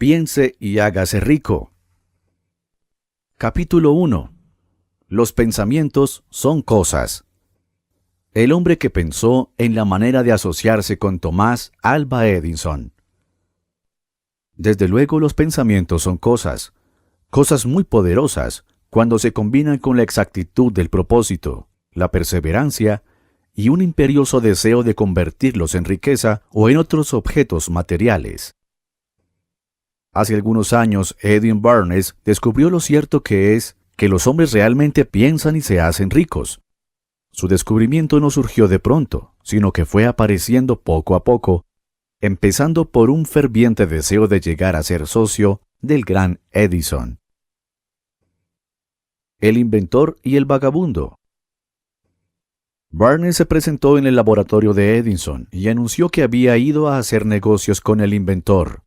Piense y hágase rico. Capítulo 1. Los pensamientos son cosas. El hombre que pensó en la manera de asociarse con Thomas Alva Edison. Desde luego los pensamientos son cosas muy poderosas cuando se combinan con la exactitud del propósito, la perseverancia y un imperioso deseo de convertirlos en riqueza o en otros objetos materiales. Hace algunos años, Edwin Barnes descubrió lo cierto que es que los hombres realmente piensan y se hacen ricos. Su descubrimiento no surgió de pronto, sino que fue apareciendo poco a poco, empezando por un ferviente deseo de llegar a ser socio del gran Edison. El inventor y el vagabundo. Barnes se presentó en el laboratorio de Edison y anunció que había ido a hacer negocios con el inventor.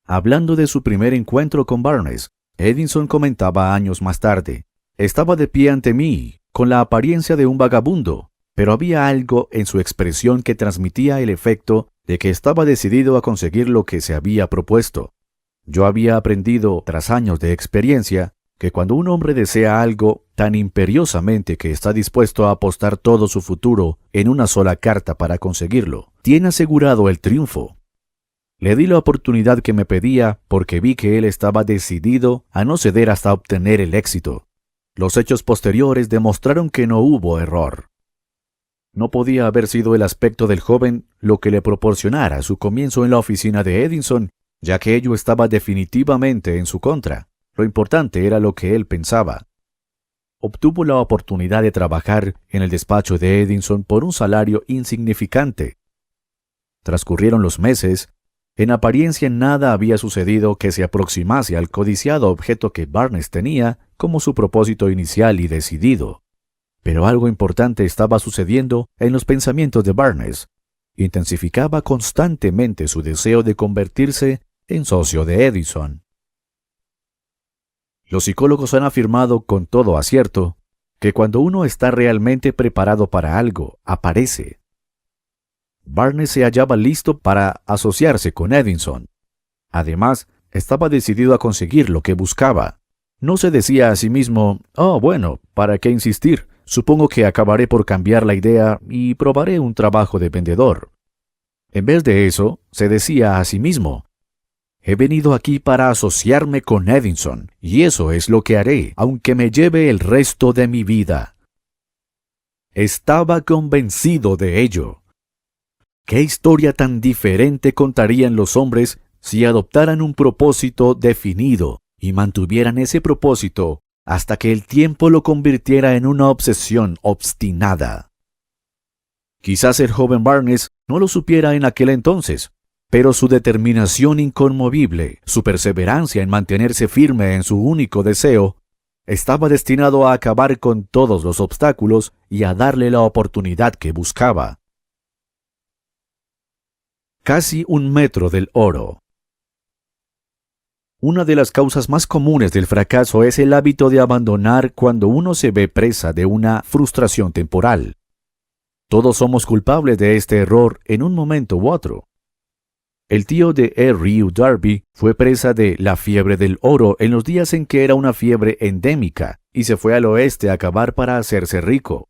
Hablando de su primer encuentro con Barnes, Edison comentaba años más tarde: «Estaba de pie ante mí, con la apariencia de un vagabundo, pero había algo en su expresión que transmitía el efecto de que estaba decidido a conseguir lo que se había propuesto. Yo había aprendido, tras años de experiencia, que cuando un hombre desea algo tan imperiosamente que está dispuesto a apostar todo su futuro en una sola carta para conseguirlo, tiene asegurado el triunfo. Le di la oportunidad que me pedía porque vi que él estaba decidido a no ceder hasta obtener el éxito. Los hechos posteriores demostraron que no hubo error. No podía haber sido el aspecto del joven lo que le proporcionara su comienzo en la oficina de Edison, ya que ello estaba definitivamente en su contra. Lo importante era lo que él pensaba. Obtuvo la oportunidad de trabajar en el despacho de Edison por un salario insignificante. Transcurrieron los meses. En apariencia nada había sucedido que se aproximase al codiciado objeto que Barnes tenía como su propósito inicial y decidido. Pero algo importante estaba sucediendo en los pensamientos de Barnes. Intensificaba constantemente su deseo de convertirse en socio de Edison. Los psicólogos han afirmado con todo acierto que cuando uno está realmente preparado para algo, aparece. Barnes se hallaba listo para asociarse con Edison. Además, estaba decidido a conseguir lo que buscaba. No se decía a sí mismo: «Oh, bueno, ¿para qué insistir? Supongo que acabaré por cambiar la idea y probaré un trabajo de vendedor». En vez de eso, se decía a sí mismo: «He venido aquí para asociarme con Edison, y eso es lo que haré, aunque me lleve el resto de mi vida». Estaba convencido de ello. ¿Qué historia tan diferente contarían los hombres si adoptaran un propósito definido y mantuvieran ese propósito hasta que el tiempo lo convirtiera en una obsesión obstinada? Quizás el joven Barnes no lo supiera en aquel entonces, pero su determinación inconmovible, su perseverancia en mantenerse firme en su único deseo, estaba destinado a acabar con todos los obstáculos y a darle la oportunidad que buscaba. Casi 1 metro del oro. Una de las causas más comunes del fracaso es el hábito de abandonar cuando uno se ve presa de una frustración temporal. Todos somos culpables de este error en un momento u otro. El tío de R.U. Darby fue presa de la fiebre del oro en los días en que era una fiebre endémica y se fue al oeste a cavar para hacerse rico.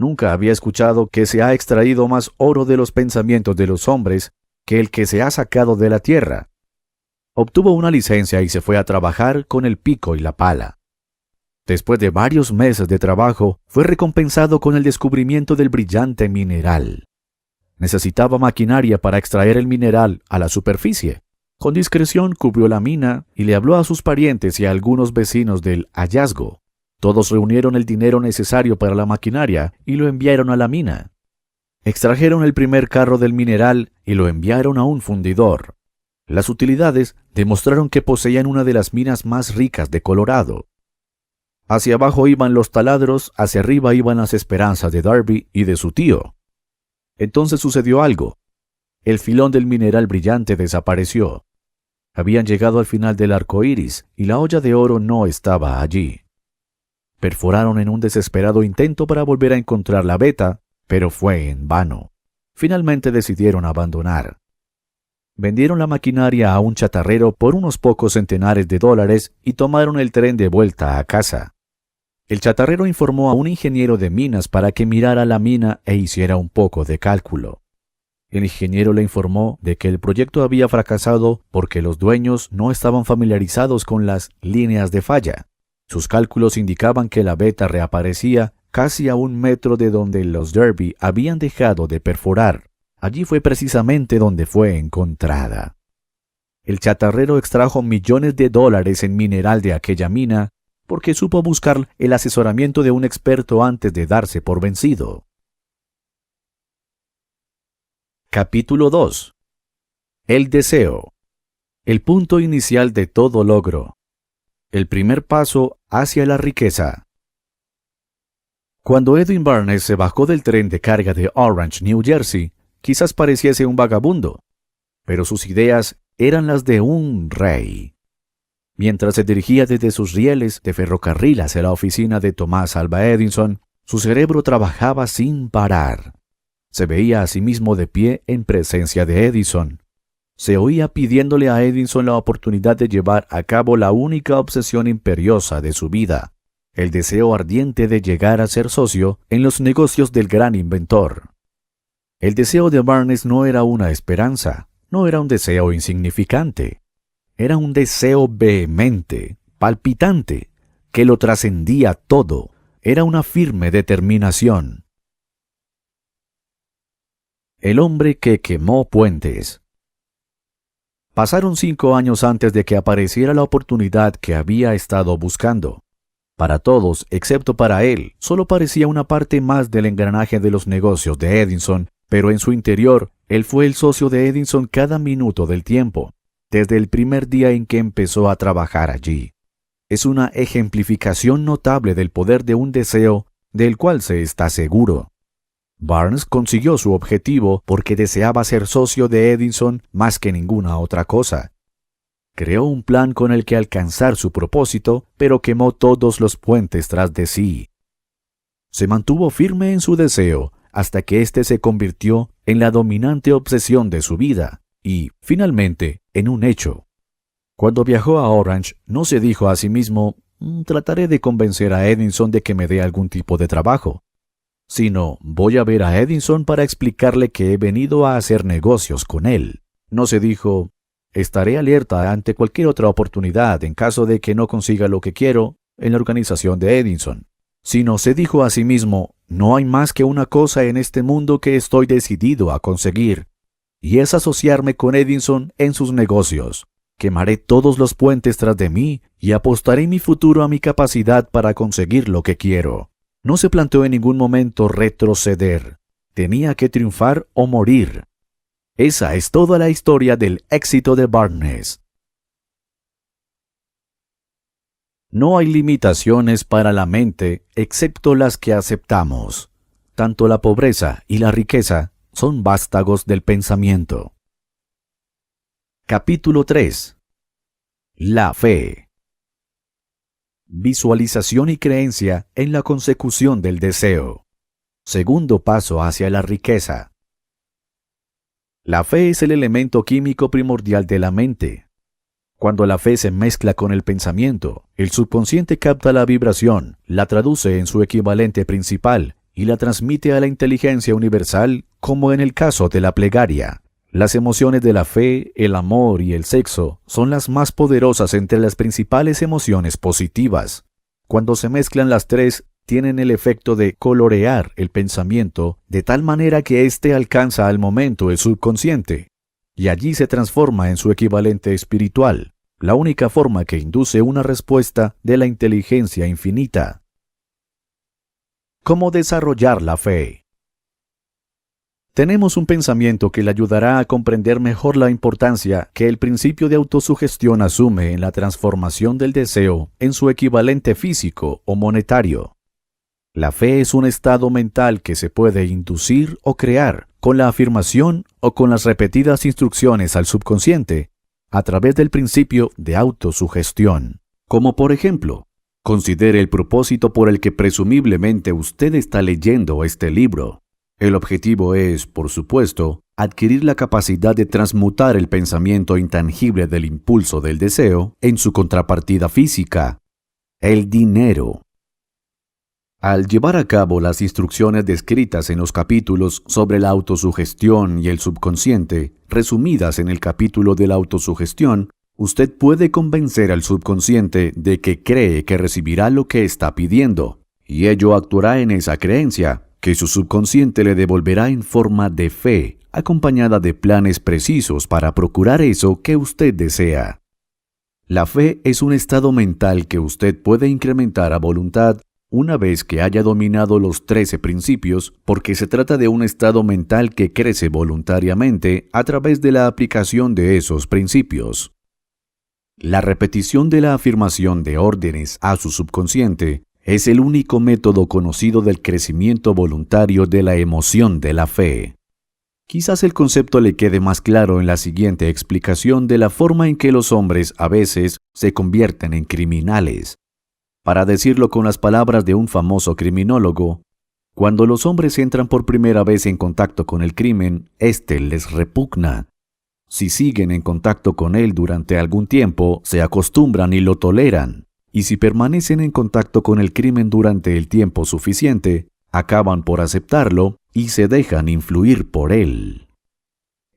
Nunca había escuchado que se ha extraído más oro de los pensamientos de los hombres que el que se ha sacado de la tierra. Obtuvo una licencia y se fue a trabajar con el pico y la pala. Después de varios meses de trabajo, fue recompensado con el descubrimiento del brillante mineral. Necesitaba maquinaria para extraer el mineral a la superficie. Con discreción cubrió la mina y le habló a sus parientes y a algunos vecinos del hallazgo. Todos reunieron el dinero necesario para la maquinaria y lo enviaron a la mina. Extrajeron el primer carro del mineral y lo enviaron a un fundidor. Las utilidades demostraron que poseían una de las minas más ricas de Colorado. Hacia abajo iban los taladros, hacia arriba iban las esperanzas de Darby y de su tío. Entonces sucedió algo. El filón del mineral brillante desapareció. Habían llegado al final del arco iris y la olla de oro no estaba allí. Perforaron en un desesperado intento para volver a encontrar la veta, pero fue en vano. Finalmente decidieron abandonar. Vendieron la maquinaria a un chatarrero por unos pocos centenares de dólares y tomaron el tren de vuelta a casa. El chatarrero informó a un ingeniero de minas para que mirara la mina e hiciera un poco de cálculo. El ingeniero le informó de que el proyecto había fracasado porque los dueños no estaban familiarizados con las líneas de falla. Sus cálculos indicaban que la veta reaparecía casi a 1 metro de donde los Derby habían dejado de perforar. Allí fue precisamente donde fue encontrada. El chatarrero extrajo millones de dólares en mineral de aquella mina porque supo buscar el asesoramiento de un experto antes de darse por vencido. Capítulo 2. El deseo. El punto inicial de todo logro. El primer paso hacia la riqueza. Cuando Edwin Barnes se bajó del tren de carga de Orange, New Jersey, quizás pareciese un vagabundo, pero sus ideas eran las de un rey. Mientras se dirigía desde sus rieles de ferrocarril hacia la oficina de Thomas Alva Edison, su cerebro trabajaba sin parar. Se veía a sí mismo de pie en presencia de Edison. Se oía pidiéndole a Edison la oportunidad de llevar a cabo la única obsesión imperiosa de su vida, el deseo ardiente de llegar a ser socio en los negocios del gran inventor. El deseo de Barnes no era una esperanza, no era un deseo insignificante. Era un deseo vehemente, palpitante, que lo trascendía todo. Era una firme determinación. El hombre que quemó puentes. Pasaron 5 años antes de que apareciera la oportunidad que había estado buscando. Para todos, excepto para él, solo parecía una parte más del engranaje de los negocios de Edison, pero en su interior, él fue el socio de Edison cada minuto del tiempo, desde el primer día en que empezó a trabajar allí. Es una ejemplificación notable del poder de un deseo del cual se está seguro. Barnes consiguió su objetivo porque deseaba ser socio de Edison más que ninguna otra cosa. Creó un plan con el que alcanzar su propósito, pero quemó todos los puentes tras de sí. Se mantuvo firme en su deseo hasta que éste se convirtió en la dominante obsesión de su vida y, finalmente, en un hecho. Cuando viajó a Orange, no se dijo a sí mismo, trataré de convencer a Edison de que me dé algún tipo de trabajo, sino voy a ver a Edison para explicarle que he venido a hacer negocios con él. No se dijo, estaré alerta ante cualquier otra oportunidad en caso de que no consiga lo que quiero en la organización de Edison, sino se dijo a sí mismo, no hay más que una cosa en este mundo que estoy decidido a conseguir, y es asociarme con Edison en sus negocios. Quemaré todos los puentes tras de mí y apostaré mi futuro a mi capacidad para conseguir lo que quiero. No se planteó en ningún momento retroceder. Tenía que triunfar o morir. Esa es toda la historia del éxito de Barnes. No hay limitaciones para la mente excepto las que aceptamos. Tanto la pobreza y la riqueza son vástagos del pensamiento. Capítulo 3. La fe. Visualización y creencia en la consecución del deseo. Segundo paso hacia la riqueza. La fe es el elemento químico primordial de la mente. Cuando la fe se mezcla con el pensamiento, el subconsciente capta la vibración, la traduce en su equivalente principal y la transmite a la inteligencia universal, como en el caso de la plegaria. Las emociones de la fe, el amor y el sexo son las más poderosas entre las principales emociones positivas. Cuando se mezclan las tres, tienen el efecto de colorear el pensamiento de tal manera que éste alcanza al momento el subconsciente, y allí se transforma en su equivalente espiritual, la única forma que induce una respuesta de la inteligencia infinita. ¿Cómo desarrollar la fe? Tenemos un pensamiento que le ayudará a comprender mejor la importancia que el principio de autosugestión asume en la transformación del deseo en su equivalente físico o monetario. La fe es un estado mental que se puede inducir o crear con la afirmación o con las repetidas instrucciones al subconsciente a través del principio de autosugestión. Como por ejemplo, considere el propósito por el que presumiblemente usted está leyendo este libro. El objetivo es, por supuesto, adquirir la capacidad de transmutar el pensamiento intangible del impulso del deseo en su contrapartida física, el dinero. Al llevar a cabo las instrucciones descritas en los capítulos sobre la autosugestión y el subconsciente, resumidas en el capítulo de la autosugestión, usted puede convencer al subconsciente de que cree que recibirá lo que está pidiendo, y ello actuará en esa creencia, que su subconsciente le devolverá en forma de fe, acompañada de planes precisos para procurar eso que usted desea. La fe es un estado mental que usted puede incrementar a voluntad una vez que haya dominado los 13 principios, porque se trata de un estado mental que crece voluntariamente a través de la aplicación de esos principios. La repetición de la afirmación de órdenes a su subconsciente es el único método conocido del crecimiento voluntario de la emoción de la fe. Quizás el concepto le quede más claro en la siguiente explicación de la forma en que los hombres a veces se convierten en criminales. Para decirlo con las palabras de un famoso criminólogo, cuando los hombres entran por primera vez en contacto con el crimen, éste les repugna. Si siguen en contacto con él durante algún tiempo, se acostumbran y lo toleran. Y si permanecen en contacto con el crimen durante el tiempo suficiente, acaban por aceptarlo y se dejan influir por él.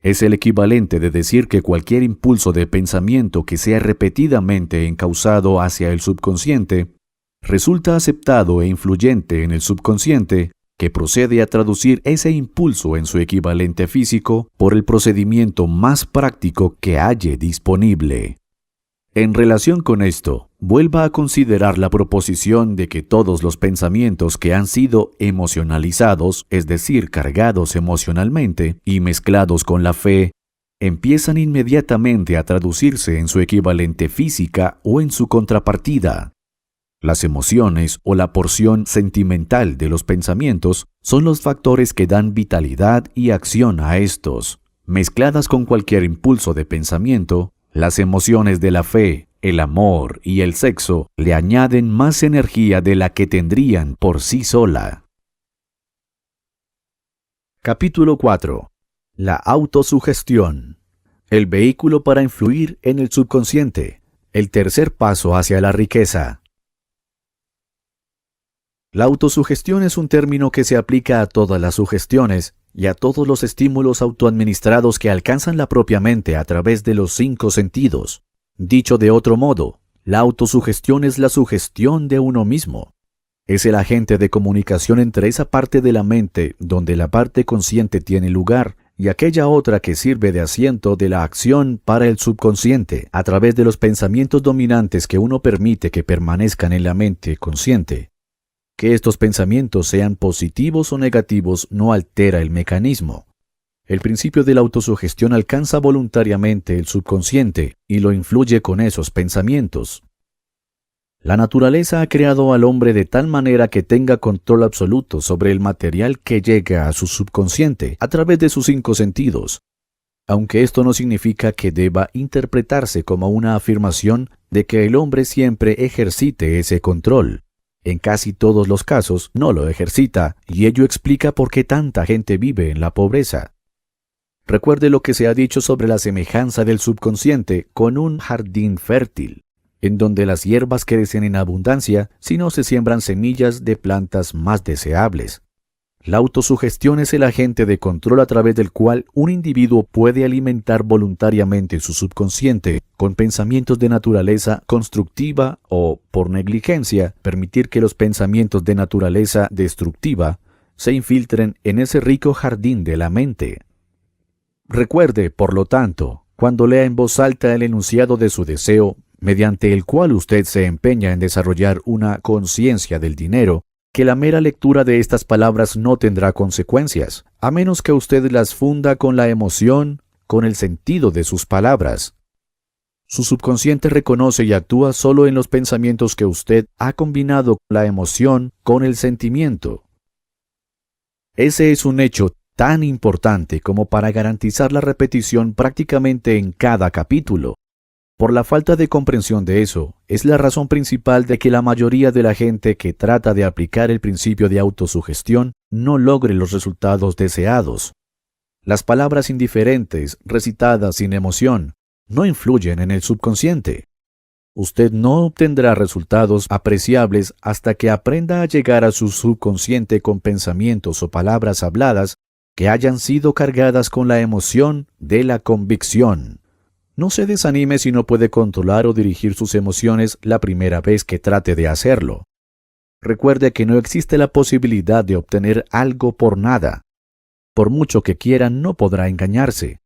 Es el equivalente de decir que cualquier impulso de pensamiento que sea repetidamente encauzado hacia el subconsciente resulta aceptado e influyente en el subconsciente, que procede a traducir ese impulso en su equivalente físico por el procedimiento más práctico que halle disponible. En relación con esto, vuelva a considerar la proposición de que todos los pensamientos que han sido emocionalizados, es decir, cargados emocionalmente y mezclados con la fe, empiezan inmediatamente a traducirse en su equivalente física o en su contrapartida. Las emociones o la porción sentimental de los pensamientos son los factores que dan vitalidad y acción a estos. Mezcladas con cualquier impulso de pensamiento, las emociones de la fe, el amor y el sexo le añaden más energía de la que tendrían por sí sola. Capítulo 4. La autosugestión. El vehículo para influir en el subconsciente. El tercer paso hacia la riqueza. La autosugestión es un término que se aplica a todas las sugestiones y a todos los estímulos autoadministrados que alcanzan la propia mente a través de los 5 sentidos. Dicho de otro modo, la autosugestión es la sugestión de uno mismo. Es el agente de comunicación entre esa parte de la mente donde la parte consciente tiene lugar y aquella otra que sirve de asiento de la acción para el subconsciente a través de los pensamientos dominantes que uno permite que permanezcan en la mente consciente. Que estos pensamientos sean positivos o negativos no altera el mecanismo. El principio de la autosugestión alcanza voluntariamente el subconsciente y lo influye con esos pensamientos. La naturaleza ha creado al hombre de tal manera que tenga control absoluto sobre el material que llega a su subconsciente a través de sus 5 sentidos, aunque esto no significa que deba interpretarse como una afirmación de que el hombre siempre ejercite ese control. En casi todos los casos no lo ejercita, y ello explica por qué tanta gente vive en la pobreza. Recuerde lo que se ha dicho sobre la semejanza del subconsciente con un jardín fértil, en donde las hierbas crecen en abundancia si no se siembran semillas de plantas más deseables. La autosugestión es el agente de control a través del cual un individuo puede alimentar voluntariamente su subconsciente con pensamientos de naturaleza constructiva o, por negligencia, permitir que los pensamientos de naturaleza destructiva se infiltren en ese rico jardín de la mente. Recuerde, por lo tanto, cuando lea en voz alta el enunciado de su deseo, mediante el cual usted se empeña en desarrollar una conciencia del dinero, que la mera lectura de estas palabras no tendrá consecuencias, a menos que usted las funda con la emoción, con el sentido de sus palabras. Su subconsciente reconoce y actúa solo en los pensamientos que usted ha combinado la emoción con el sentimiento. Ese es un hecho tan importante como para garantizar la repetición prácticamente en cada capítulo. Por la falta de comprensión de eso, es la razón principal de que la mayoría de la gente que trata de aplicar el principio de autosugestión no logre los resultados deseados. Las palabras indiferentes, recitadas sin emoción, no influyen en el subconsciente. Usted no obtendrá resultados apreciables hasta que aprenda a llegar a su subconsciente con pensamientos o palabras habladas que hayan sido cargadas con la emoción de la convicción. No se desanime si no puede controlar o dirigir sus emociones la primera vez que trate de hacerlo. Recuerde que no existe la posibilidad de obtener algo por nada. Por mucho que quiera, no podrá engañarse.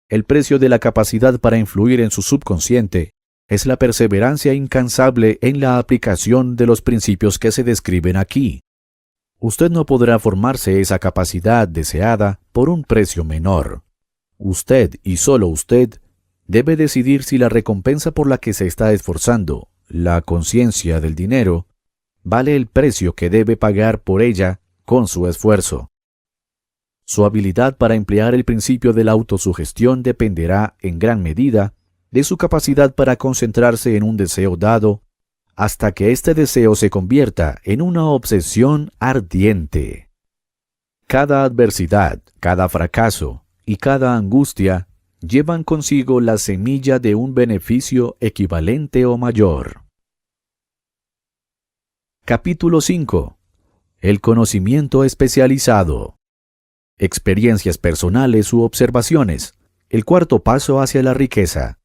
El precio de la capacidad para influir en su subconsciente es la perseverancia incansable en la aplicación de los principios que se describen aquí. Usted no podrá formarse esa capacidad deseada por un precio menor. Usted, y solo usted, debe decidir si la recompensa por la que se está esforzando, la conciencia del dinero, vale el precio que debe pagar por ella con su esfuerzo. Su habilidad para emplear el principio de la autosugestión dependerá en gran medida de su capacidad para concentrarse en un deseo dado hasta que este deseo se convierta en una obsesión ardiente. Cada adversidad, cada fracaso y cada angustia llevan consigo la semilla de un beneficio equivalente o mayor. Capítulo 5. El conocimiento especializado. Experiencias personales u observaciones. El cuarto paso hacia la riqueza.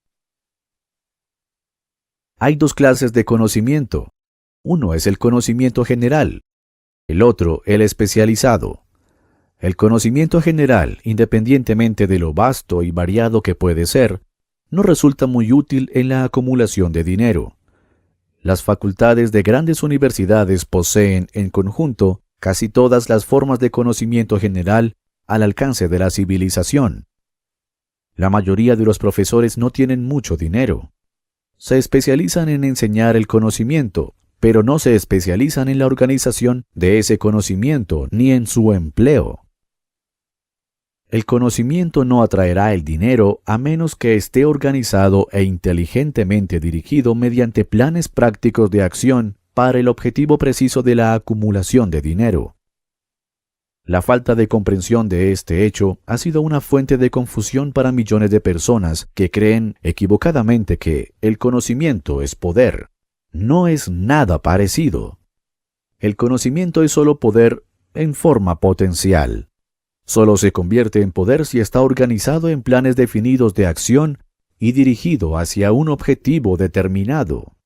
Hay dos clases de conocimiento. Uno es el conocimiento general, el otro el especializado. El conocimiento general, independientemente de lo vasto y variado que puede ser, no resulta muy útil en la acumulación de dinero. Las facultades de grandes universidades poseen, en conjunto, casi todas las formas de conocimiento general al alcance de la civilización. La mayoría de los profesores no tienen mucho dinero. Se especializan en enseñar el conocimiento, pero no se especializan en la organización de ese conocimiento ni en su empleo. El conocimiento no atraerá el dinero a menos que esté organizado e inteligentemente dirigido mediante planes prácticos de acción para el objetivo preciso de la acumulación de dinero. La falta de comprensión de este hecho ha sido una fuente de confusión para millones de personas que creen equivocadamente que el conocimiento es poder. No es nada parecido. El conocimiento es solo poder en forma potencial. Solo se convierte en poder si está organizado en planes definidos de acción y dirigido hacia un objetivo determinado.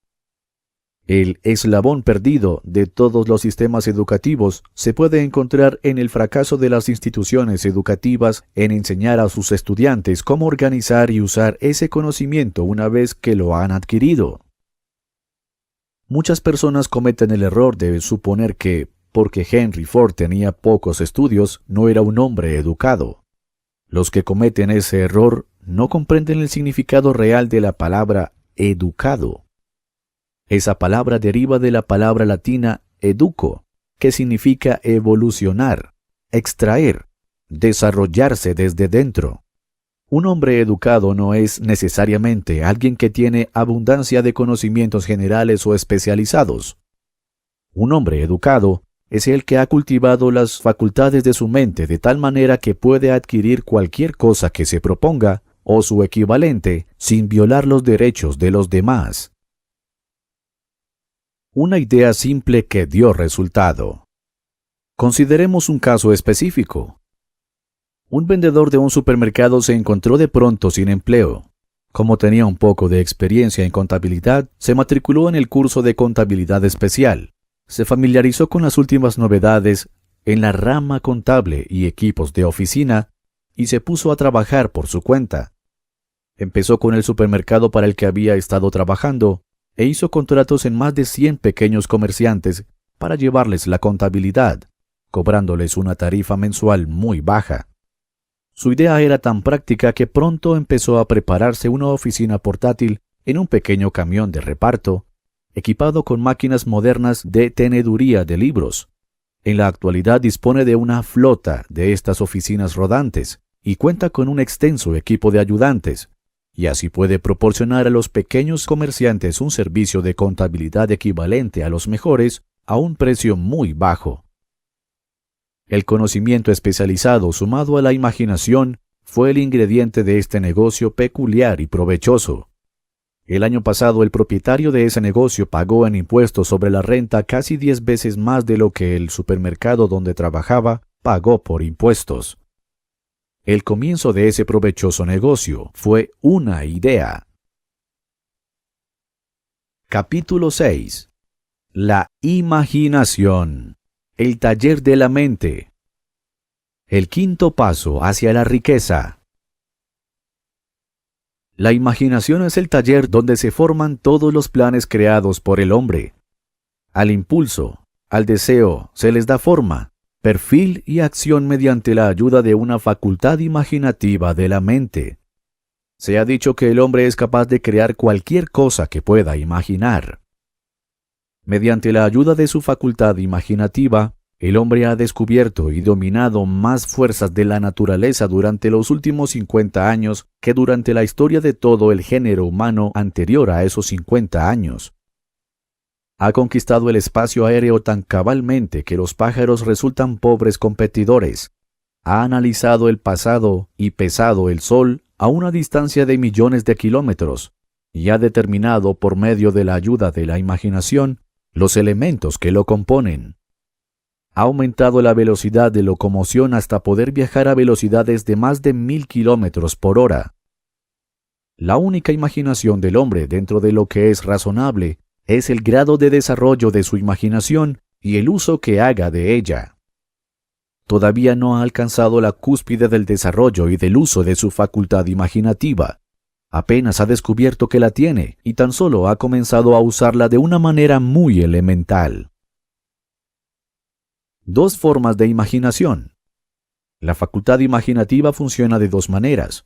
El eslabón perdido de todos los sistemas educativos se puede encontrar en el fracaso de las instituciones educativas en enseñar a sus estudiantes cómo organizar y usar ese conocimiento una vez que lo han adquirido. Muchas personas cometen el error de suponer que, porque Henry Ford tenía pocos estudios, no era un hombre educado. Los que cometen ese error no comprenden el significado real de la palabra educado. Esa palabra deriva de la palabra latina educo, que significa evolucionar, extraer, desarrollarse desde dentro. Un hombre educado no es necesariamente alguien que tiene abundancia de conocimientos generales o especializados. Un hombre educado es el que ha cultivado las facultades de su mente de tal manera que puede adquirir cualquier cosa que se proponga o su equivalente sin violar los derechos de los demás. Una idea simple que dio resultado. Consideremos un caso específico. Un vendedor de un supermercado se encontró de pronto sin empleo. Como tenía un poco de experiencia en contabilidad, se matriculó en el curso de contabilidad especial. Se familiarizó con las últimas novedades en la rama contable y equipos de oficina y se puso a trabajar por su cuenta. Empezó con el supermercado para el que había estado trabajando e hizo contratos en más de 100 pequeños comerciantes para llevarles la contabilidad, cobrándoles una tarifa mensual muy baja. Su idea era tan práctica que pronto empezó a prepararse una oficina portátil en un pequeño camión de reparto, equipado con máquinas modernas de teneduría de libros. En la actualidad dispone de una flota de estas oficinas rodantes y cuenta con un extenso equipo de ayudantes, y así puede proporcionar a los pequeños comerciantes un servicio de contabilidad equivalente a los mejores a un precio muy bajo. El conocimiento especializado sumado a la imaginación fue el ingrediente de este negocio peculiar y provechoso. El año pasado el propietario de ese negocio pagó en impuestos sobre la renta casi 10 veces más de lo que el supermercado donde trabajaba pagó por impuestos. El comienzo de ese provechoso negocio fue una idea. Capítulo 6. La imaginación. El taller de la mente. El quinto paso hacia la riqueza. La imaginación es el taller donde se forman todos los planes creados por el hombre. Al impulso, al deseo, se les da forma, perfil y acción mediante la ayuda de una facultad imaginativa de la mente. Se ha dicho que el hombre es capaz de crear cualquier cosa que pueda imaginar. Mediante la ayuda de su facultad imaginativa, el hombre ha descubierto y dominado más fuerzas de la naturaleza durante los últimos 50 años que durante la historia de todo el género humano anterior a esos 50 años. Ha conquistado el espacio aéreo tan cabalmente que los pájaros resultan pobres competidores. Ha analizado el pasado y pesado el sol a una distancia de millones de kilómetros, y ha determinado por medio de la ayuda de la imaginación los elementos que lo componen. Ha aumentado la velocidad de locomoción hasta poder viajar a velocidades de más de 1000 kilómetros por hora. La única imaginación del hombre dentro de lo que es razonable es el grado de desarrollo de su imaginación y el uso que haga de ella. Todavía no ha alcanzado la cúspide del desarrollo y del uso de su facultad imaginativa. Apenas ha descubierto que la tiene y tan solo ha comenzado a usarla de una manera muy elemental. Dos formas de imaginación. La facultad imaginativa funciona de dos maneras.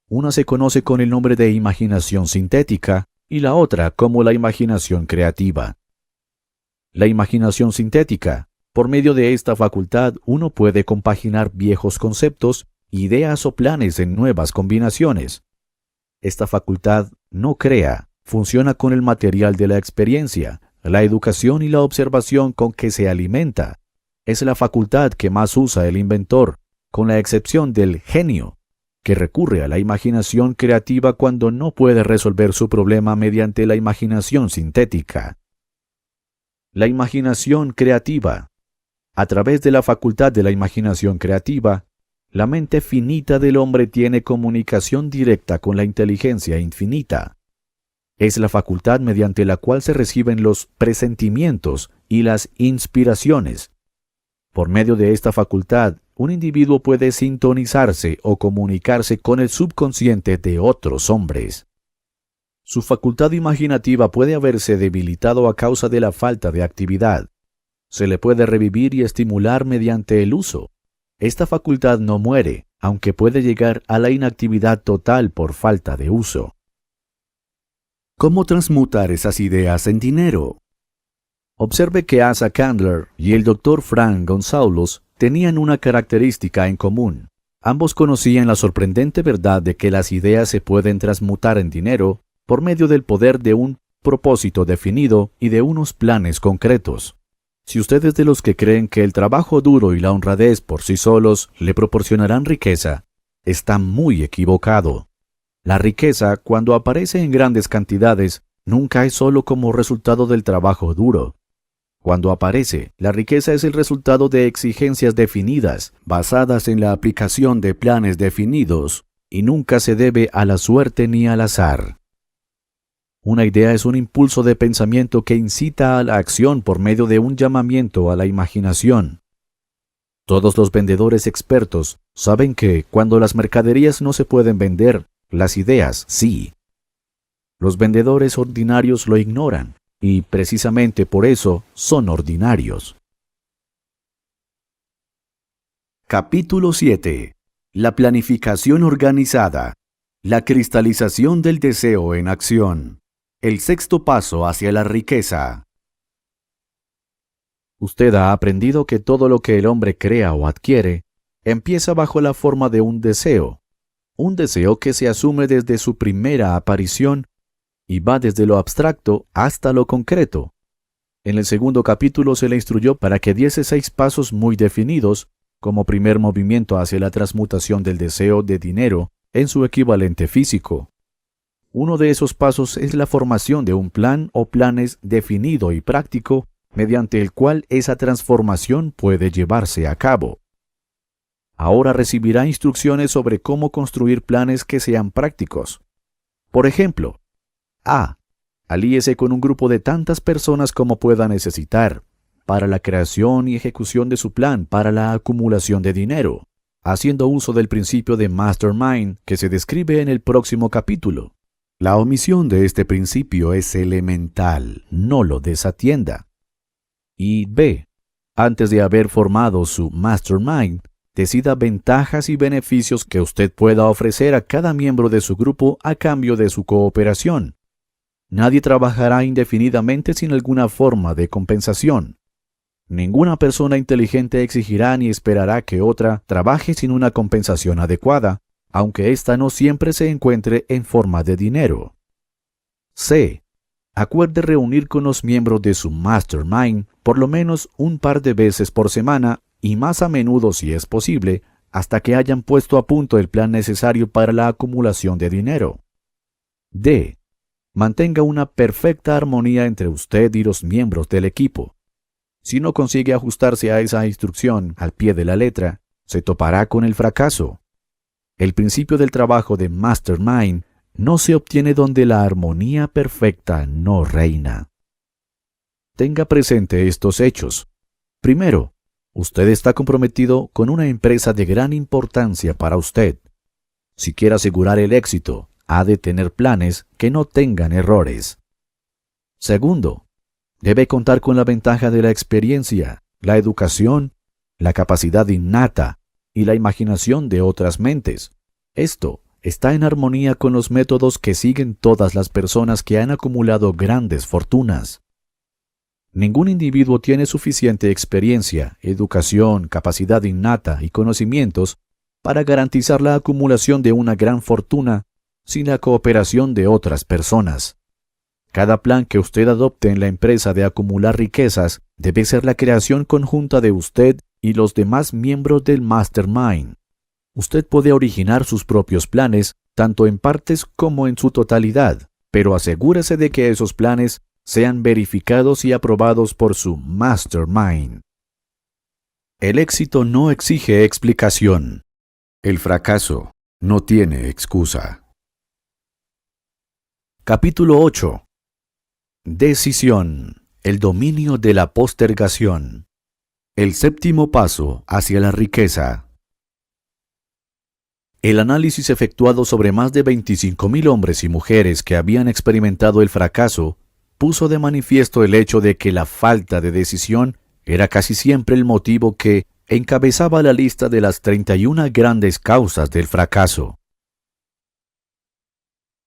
Una se conoce con el nombre de imaginación sintética y la otra como la imaginación creativa. La imaginación sintética. Por medio de esta facultad uno puede compaginar viejos conceptos, ideas o planes en nuevas combinaciones. Esta facultad no crea, funciona con el material de la experiencia, la educación y la observación con que se alimenta. Es la facultad que más usa el inventor, con la excepción del genio, que recurre a la imaginación creativa cuando no puede resolver su problema mediante la imaginación sintética. La imaginación creativa. A través de la facultad de la imaginación creativa, la mente finita del hombre tiene comunicación directa con la inteligencia infinita. Es la facultad mediante la cual se reciben los presentimientos y las inspiraciones. Por medio de esta facultad, un individuo puede sintonizarse o comunicarse con el subconsciente de otros hombres. Su facultad imaginativa puede haberse debilitado a causa de la falta de actividad. Se le puede revivir y estimular mediante el uso. Esta facultad no muere, aunque puede llegar a la inactividad total por falta de uso. ¿Cómo transmutar esas ideas en dinero? Observe que Asa Candler y el Dr. Frank Gonzalez tenían una característica en común. Ambos conocían la sorprendente verdad de que las ideas se pueden transmutar en dinero por medio del poder de un propósito definido y de unos planes concretos. Si usted es de los que creen que el trabajo duro y la honradez por sí solos le proporcionarán riqueza, está muy equivocado. La riqueza, cuando aparece en grandes cantidades, nunca es solo como resultado del trabajo duro. Cuando aparece, la riqueza es el resultado de exigencias definidas, basadas en la aplicación de planes definidos, y nunca se debe a la suerte ni al azar. Una idea es un impulso de pensamiento que incita a la acción por medio de un llamamiento a la imaginación. Todos los vendedores expertos saben que cuando las mercaderías no se pueden vender, las ideas sí. Los vendedores ordinarios lo ignoran, y precisamente por eso son ordinarios. Capítulo 7. La planificación organizada. La cristalización del deseo en acción. El sexto paso hacia la riqueza. Usted ha aprendido que todo lo que el hombre crea o adquiere empieza bajo la forma de un deseo que se asume desde su primera aparición y va desde lo abstracto hasta lo concreto. En el segundo capítulo se le instruyó para que diese 6 pasos muy definidos como primer movimiento hacia la transmutación del deseo de dinero en su equivalente físico. Uno de esos pasos es la formación de un plan o planes definido y práctico mediante el cual esa transformación puede llevarse a cabo. Ahora recibirá instrucciones sobre cómo construir planes que sean prácticos. Por ejemplo, A. Alíese con un grupo de tantas personas como pueda necesitar para la creación y ejecución de su plan para la acumulación de dinero, haciendo uso del principio de Mastermind que se describe en el próximo capítulo. La omisión de este principio es elemental, no lo desatienda. Y B. Antes de haber formado su Mastermind, decida ventajas y beneficios que usted pueda ofrecer a cada miembro de su grupo a cambio de su cooperación. Nadie trabajará indefinidamente sin alguna forma de compensación. Ninguna persona inteligente exigirá ni esperará que otra trabaje sin una compensación adecuada, aunque ésta no siempre se encuentre en forma de dinero. C. Acuerde reunir con los miembros de su Mastermind por lo menos un par de veces por semana y más a menudo si es posible, hasta que hayan puesto a punto el plan necesario para la acumulación de dinero. D. Mantenga una perfecta armonía entre usted y los miembros del equipo. Si no consigue ajustarse a esa instrucción al pie de la letra, se topará con el fracaso. El principio del trabajo de Mastermind no se obtiene donde la armonía perfecta no reina. Tenga presente estos hechos. Primero, usted está comprometido con una empresa de gran importancia para usted. Si quiere asegurar el éxito, ha de tener planes que no tengan errores. Segundo, debe contar con la ventaja de la experiencia, la educación, la capacidad innata y la imaginación de otras mentes. Esto está en armonía con los métodos que siguen todas las personas que han acumulado grandes fortunas. Ningún individuo tiene suficiente experiencia, educación, capacidad innata y conocimientos para garantizar la acumulación de una gran fortuna sin la cooperación de otras personas. Cada plan que usted adopte en la empresa de acumular riquezas debe ser la creación conjunta de usted y los demás miembros del Mastermind. Usted puede originar sus propios planes, tanto en partes como en su totalidad, pero asegúrese de que esos planes sean verificados y aprobados por su Mastermind. El éxito no exige explicación. El fracaso no tiene excusa. Capítulo 8. Decisión. El dominio de la postergación. El séptimo paso hacia la riqueza. El análisis efectuado sobre más de 25,000 hombres y mujeres que habían experimentado el fracaso puso de manifiesto el hecho de que la falta de decisión era casi siempre el motivo que encabezaba la lista de las 31 grandes causas del fracaso.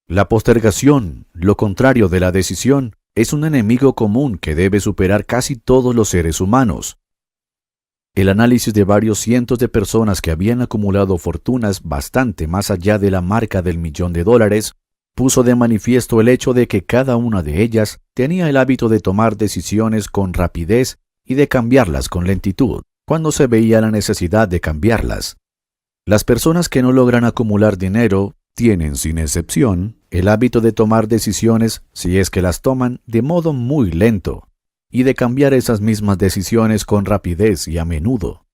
La postergación, lo contrario de la decisión, es un enemigo común que debe superar casi todos los seres humanos. El análisis de varios cientos de personas que habían acumulado fortunas bastante más allá de la marca del $1.000.000 puso de manifiesto el hecho de que cada una de ellas tenía el hábito de tomar decisiones con rapidez y de cambiarlas con lentitud, cuando se veía la necesidad de cambiarlas. Las personas que no logran acumular dinero tienen, sin excepción, el hábito de tomar decisiones, si es que las toman, de modo muy lento, y de cambiar esas mismas decisiones con rapidez y a menudo.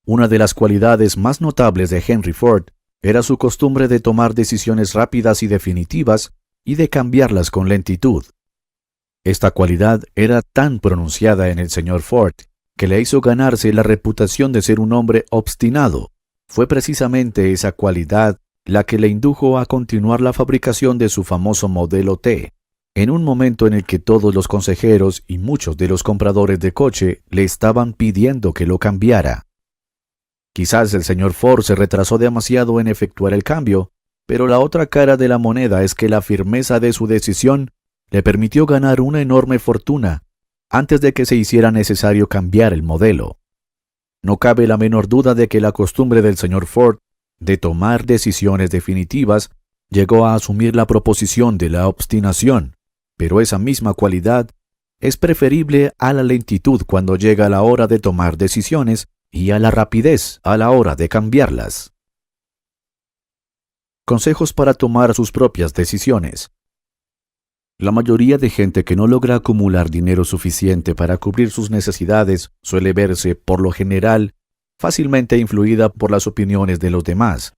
Una de las cualidades más notables de Henry Ford era su costumbre de tomar decisiones rápidas y definitivas y de cambiarlas con lentitud. Esta cualidad era tan pronunciada en el señor Ford que le hizo ganarse la reputación de ser un hombre obstinado. Fue precisamente esa cualidad la que le indujo a continuar la fabricación de su famoso modelo T, en un momento en el que todos los consejeros y muchos de los compradores de coche le estaban pidiendo que lo cambiara. Quizás el señor Ford se retrasó demasiado en efectuar el cambio, pero la otra cara de la moneda es que la firmeza de su decisión le permitió ganar una enorme fortuna antes de que se hiciera necesario cambiar el modelo. No cabe la menor duda de que la costumbre del señor Ford de tomar decisiones definitivas llegó a asumir la proposición de la obstinación, pero esa misma cualidad es preferible a la lentitud cuando llega la hora de tomar decisiones y a la rapidez a la hora de cambiarlas. Consejos para tomar sus propias decisiones. La mayoría de gente que no logra acumular dinero suficiente para cubrir sus necesidades suele verse, por lo general, fácilmente influida por las opiniones de los demás.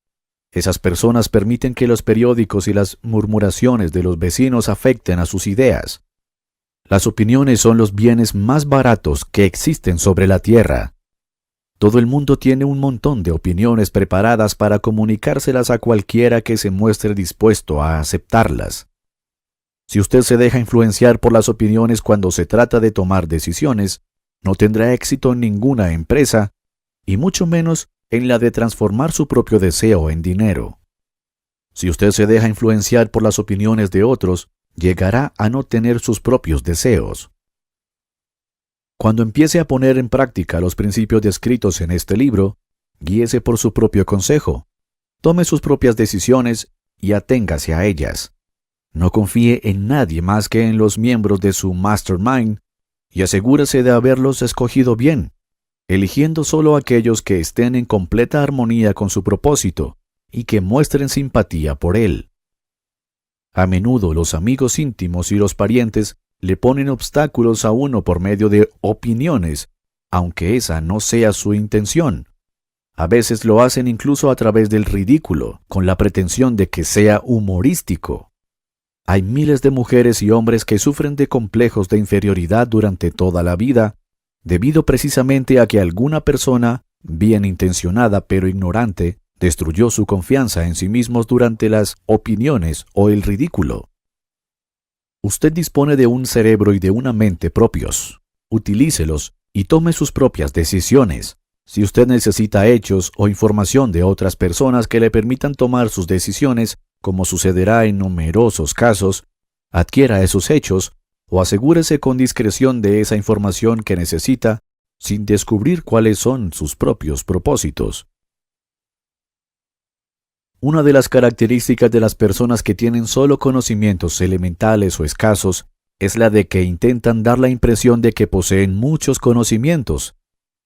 Esas personas permiten que los periódicos y las murmuraciones de los vecinos afecten a sus ideas. Las opiniones son los bienes más baratos que existen sobre la tierra. Todo el mundo tiene un montón de opiniones preparadas para comunicárselas a cualquiera que se muestre dispuesto a aceptarlas. Si usted se deja influenciar por las opiniones cuando se trata de tomar decisiones, no tendrá éxito en ninguna empresa, y mucho menos en la de transformar su propio deseo en dinero. Si usted se deja influenciar por las opiniones de otros, llegará a no tener sus propios deseos. Cuando empiece a poner en práctica los principios descritos en este libro, guíese por su propio consejo, tome sus propias decisiones y aténgase a ellas. No confíe en nadie más que en los miembros de su mastermind y asegúrese de haberlos escogido bien, eligiendo solo aquellos que estén en completa armonía con su propósito y que muestren simpatía por él. A menudo los amigos íntimos y los parientes le ponen obstáculos a uno por medio de opiniones, aunque esa no sea su intención. A veces lo hacen incluso a través del ridículo, con la pretensión de que sea humorístico. Hay miles de mujeres y hombres que sufren de complejos de inferioridad durante toda la vida, debido precisamente a que alguna persona, bien intencionada pero ignorante, destruyó su confianza en sí mismos durante las opiniones o el ridículo. Usted dispone de un cerebro y de una mente propios. Utilícelos y tome sus propias decisiones. Si usted necesita hechos o información de otras personas que le permitan tomar sus decisiones, como sucederá en numerosos casos, adquiera esos hechos o asegúrese con discreción de esa información que necesita sin descubrir cuáles son sus propios propósitos. Una de las características de las personas que tienen solo conocimientos elementales o escasos es la de que intentan dar la impresión de que poseen muchos conocimientos.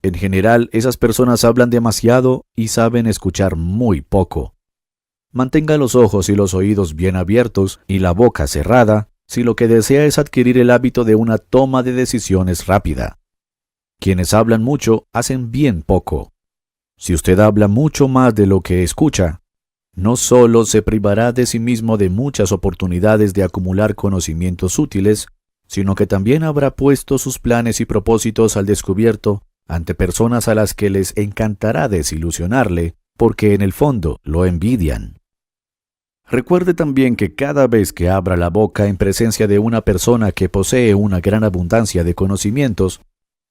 En general, esas personas hablan demasiado y saben escuchar muy poco. Mantenga los ojos y los oídos bien abiertos y la boca cerrada si lo que desea es adquirir el hábito de una toma de decisiones rápida. Quienes hablan mucho hacen bien poco. Si usted habla mucho más de lo que escucha, no solo se privará de sí mismo de muchas oportunidades de acumular conocimientos útiles, sino que también habrá puesto sus planes y propósitos al descubierto ante personas a las que les encantará desilusionarle, porque en el fondo lo envidian. Recuerde también que cada vez que abra la boca en presencia de una persona que posee una gran abundancia de conocimientos,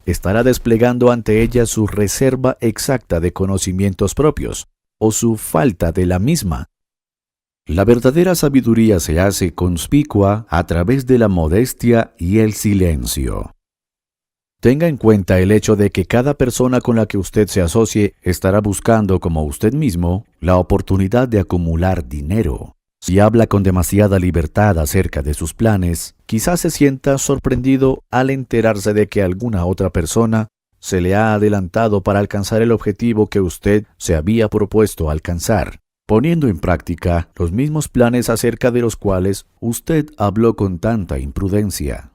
estará desplegando ante ella su reserva exacta de conocimientos propios, o su falta de la misma. La verdadera sabiduría se hace conspicua a través de la modestia y el silencio. Tenga en cuenta el hecho de que cada persona con la que usted se asocie estará buscando, como usted mismo, la oportunidad de acumular dinero. Si habla con demasiada libertad acerca de sus planes, quizás se sienta sorprendido al enterarse de que alguna otra persona se le ha adelantado para alcanzar el objetivo que usted se había propuesto alcanzar, poniendo en práctica los mismos planes acerca de los cuales usted habló con tanta imprudencia.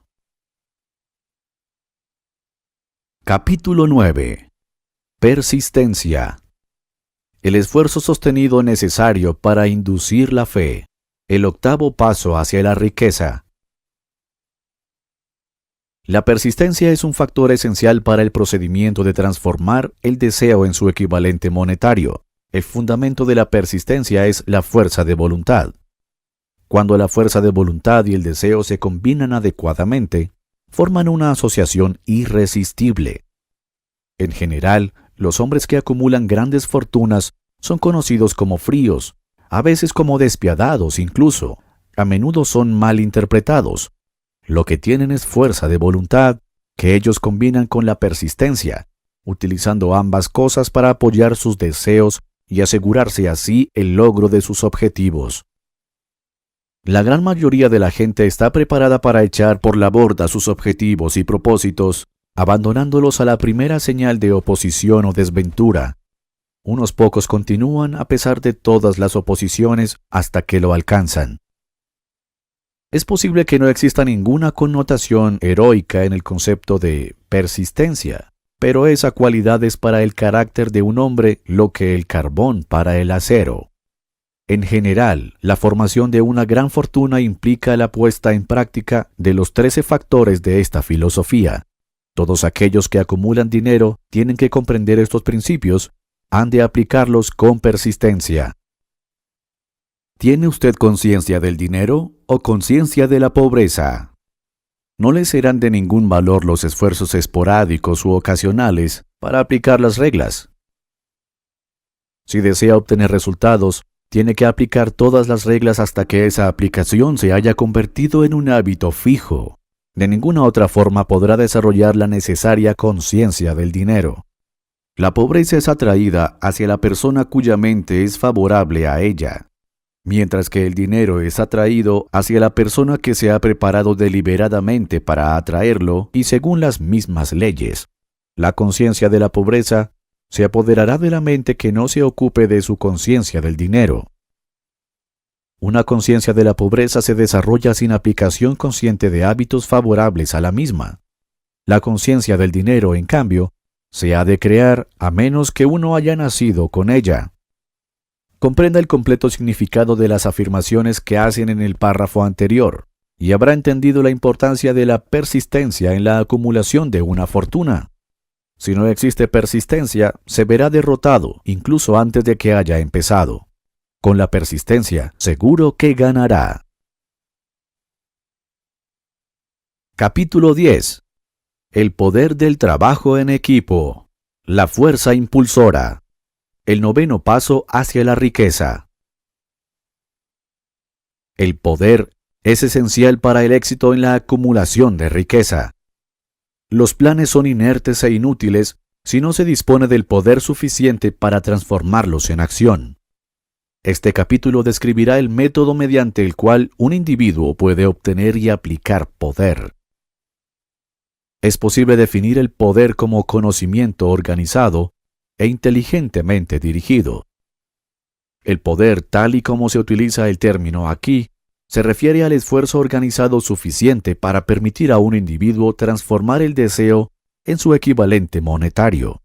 Capítulo 9. Persistencia. El esfuerzo sostenido necesario para inducir la fe. El octavo paso hacia la riqueza. La persistencia es un factor esencial para el procedimiento de transformar el deseo en su equivalente monetario. El fundamento de la persistencia es la fuerza de voluntad. Cuando la fuerza de voluntad y el deseo se combinan adecuadamente, forman una asociación irresistible. En general, los hombres que acumulan grandes fortunas son conocidos como fríos, a veces como despiadados incluso. A menudo son mal interpretados. Lo que tienen es fuerza de voluntad, que ellos combinan con la persistencia, utilizando ambas cosas para apoyar sus deseos y asegurarse así el logro de sus objetivos. La gran mayoría de la gente está preparada para echar por la borda sus objetivos y propósitos, abandonándolos a la primera señal de oposición o desventura. Unos pocos continúan a pesar de todas las oposiciones hasta que lo alcanzan. Es posible que no exista ninguna connotación heroica en el concepto de persistencia, pero esa cualidad es para el carácter de un hombre lo que el carbón para el acero. En general, la formación de una gran fortuna implica la puesta en práctica de los 13 factores de esta filosofía. Todos aquellos que acumulan dinero tienen que comprender estos principios, han de aplicarlos con persistencia. ¿Tiene usted conciencia del dinero o conciencia de la pobreza? No le serán de ningún valor los esfuerzos esporádicos u ocasionales para aplicar las reglas. Si desea obtener resultados, tiene que aplicar todas las reglas hasta que esa aplicación se haya convertido en un hábito fijo. De ninguna otra forma podrá desarrollar la necesaria conciencia del dinero. La pobreza es atraída hacia la persona cuya mente es favorable a ella, mientras que el dinero es atraído hacia la persona que se ha preparado deliberadamente para atraerlo y según las mismas leyes. La conciencia de la pobreza se apoderará de la mente que no se ocupe de su conciencia del dinero. Una conciencia de la pobreza se desarrolla sin aplicación consciente de hábitos favorables a la misma. La conciencia del dinero, en cambio, se ha de crear a menos que uno haya nacido con ella. Comprenda el completo significado de las afirmaciones que hacen en el párrafo anterior, y habrá entendido la importancia de la persistencia en la acumulación de una fortuna. Si no existe persistencia, se verá derrotado, incluso antes de que haya empezado. Con la persistencia, seguro que ganará. Capítulo 10. El poder del trabajo en equipo. La fuerza impulsora. El 9º paso hacia la riqueza. El poder es esencial para el éxito en la acumulación de riqueza. Los planes son inertes e inútiles si no se dispone del poder suficiente para transformarlos en acción. Este capítulo describirá el método mediante el cual un individuo puede obtener y aplicar poder. Es posible definir el poder como conocimiento organizado e inteligentemente dirigido. El poder, tal y como se utiliza el término aquí, se refiere al esfuerzo organizado suficiente para permitir a un individuo transformar el deseo en su equivalente monetario.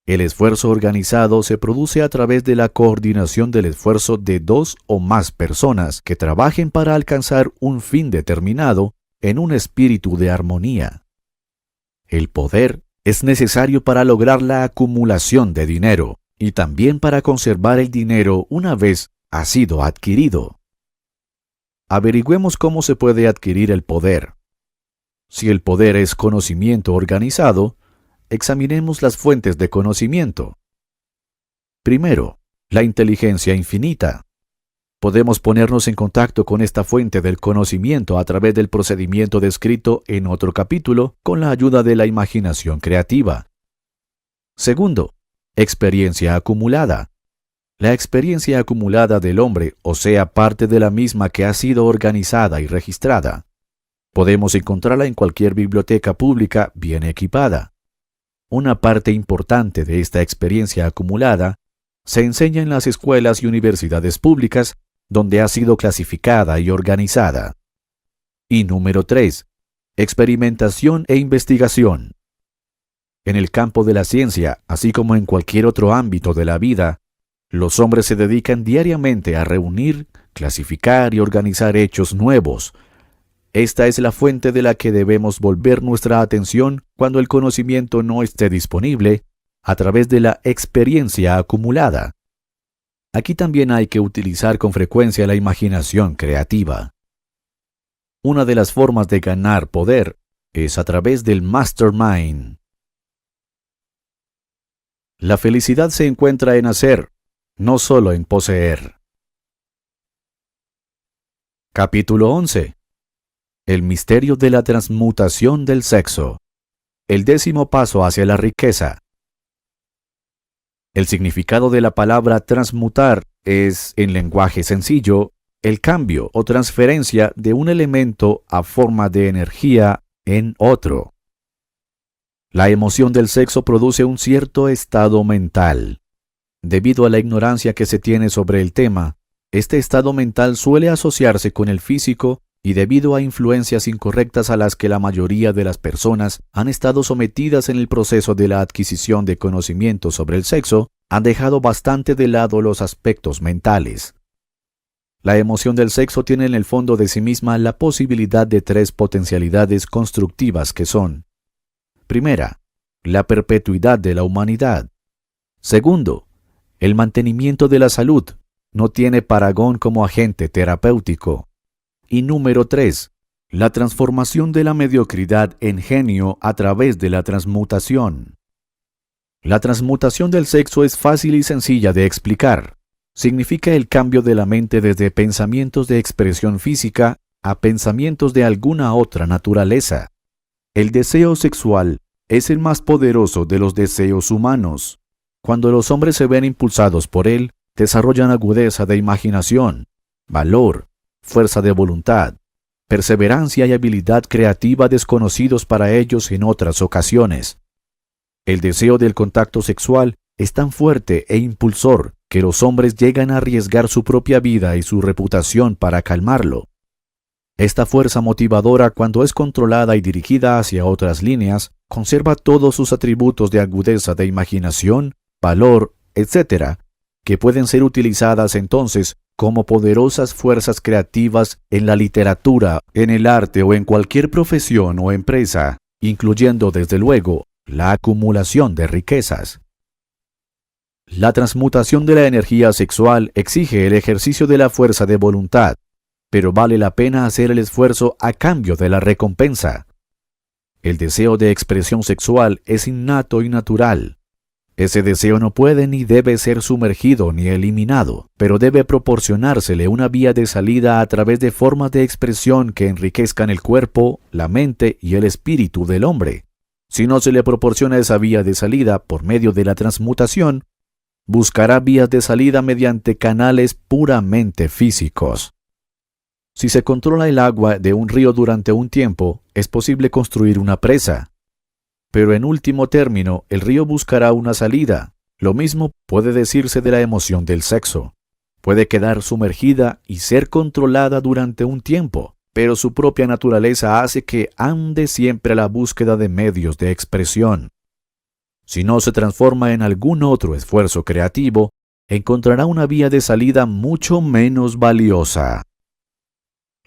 El esfuerzo organizado se produce a través de la coordinación del esfuerzo de 2 o más personas que trabajen para alcanzar un fin determinado en un espíritu de armonía. El poder es necesario para lograr la acumulación de dinero y también para conservar el dinero una vez ha sido adquirido. Averigüemos cómo se puede adquirir el poder. Si el poder es conocimiento organizado, examinemos las fuentes de conocimiento. Primero, la inteligencia infinita. Podemos ponernos en contacto con esta fuente del conocimiento a través del procedimiento descrito en otro capítulo con la ayuda de la imaginación creativa. Segundo, experiencia acumulada. La experiencia acumulada del hombre, o sea, parte de la misma que ha sido organizada y registrada. Podemos encontrarla en cualquier biblioteca pública bien equipada. Una parte importante de esta experiencia acumulada se enseña en las escuelas y universidades públicas, donde ha sido clasificada y organizada. Y número 3. Experimentación e investigación. En el campo de la ciencia, así como en cualquier otro ámbito de la vida, los hombres se dedican diariamente a reunir, clasificar y organizar hechos nuevos. Esta es la fuente de la que debemos volver nuestra atención cuando el conocimiento no esté disponible, a través de la experiencia acumulada. Aquí también hay que utilizar con frecuencia la imaginación creativa. Una de las formas de ganar poder es a través del mastermind. La felicidad se encuentra en hacer, no solo en poseer. Capítulo 11. El misterio de la transmutación del sexo. El 10º paso hacia la riqueza. El significado de la palabra transmutar es, en lenguaje sencillo, el cambio o transferencia de un elemento a forma de energía en otro. La emoción del sexo produce un cierto estado mental. Debido a la ignorancia que se tiene sobre el tema, este estado mental suele asociarse con el físico y debido a influencias incorrectas a las que la mayoría de las personas han estado sometidas en el proceso de la adquisición de conocimiento sobre el sexo, han dejado bastante de lado los aspectos mentales. La emoción del sexo tiene en el fondo de sí misma la posibilidad de 3 potencialidades constructivas que son: primera, la perpetuidad de la humanidad. Segundo, el mantenimiento de la salud. No tiene parangón como agente terapéutico. Y número 3, la transformación de la mediocridad en genio a través de la transmutación. La transmutación del sexo es fácil y sencilla de explicar. Significa el cambio de la mente desde pensamientos de expresión física a pensamientos de alguna otra naturaleza. El deseo sexual es el más poderoso de los deseos humanos. Cuando los hombres se ven impulsados por él, desarrollan agudeza de imaginación, valor, fuerza de voluntad, perseverancia y habilidad creativa desconocidos para ellos en otras ocasiones. El deseo del contacto sexual es tan fuerte e impulsor que los hombres llegan a arriesgar su propia vida y su reputación para calmarlo. Esta fuerza motivadora, cuando es controlada y dirigida hacia otras líneas, conserva todos sus atributos de agudeza de imaginación, valor, etc., que pueden ser utilizadas entonces como poderosas fuerzas creativas en la literatura, en el arte o en cualquier profesión o empresa, incluyendo desde luego la acumulación de riquezas. La transmutación de la energía sexual exige el ejercicio de la fuerza de voluntad, pero vale la pena hacer el esfuerzo a cambio de la recompensa. El deseo de expresión sexual es innato y natural. Ese deseo no puede ni debe ser sumergido ni eliminado, pero debe proporcionársele una vía de salida a través de formas de expresión que enriquezcan el cuerpo, la mente y el espíritu del hombre. Si no se le proporciona esa vía de salida por medio de la transmutación, buscará vías de salida mediante canales puramente físicos. Si se controla el agua de un río durante un tiempo, es posible construir una presa. Pero en último término, el río buscará una salida. Lo mismo puede decirse de la emoción del sexo. Puede quedar sumergida y ser controlada durante un tiempo, pero su propia naturaleza hace que ande siempre a la búsqueda de medios de expresión. Si no se transforma en algún otro esfuerzo creativo, encontrará una vía de salida mucho menos valiosa.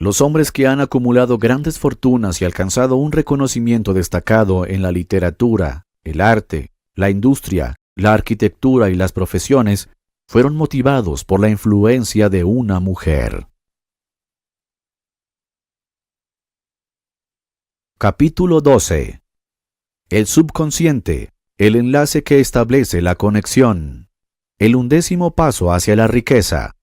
Los hombres que han acumulado grandes fortunas y alcanzado un reconocimiento destacado en la literatura, el arte, la industria, la arquitectura y las profesiones, fueron motivados por la influencia de una mujer. Capítulo 12. El subconsciente, el enlace que establece la conexión. El 11º paso hacia la riqueza.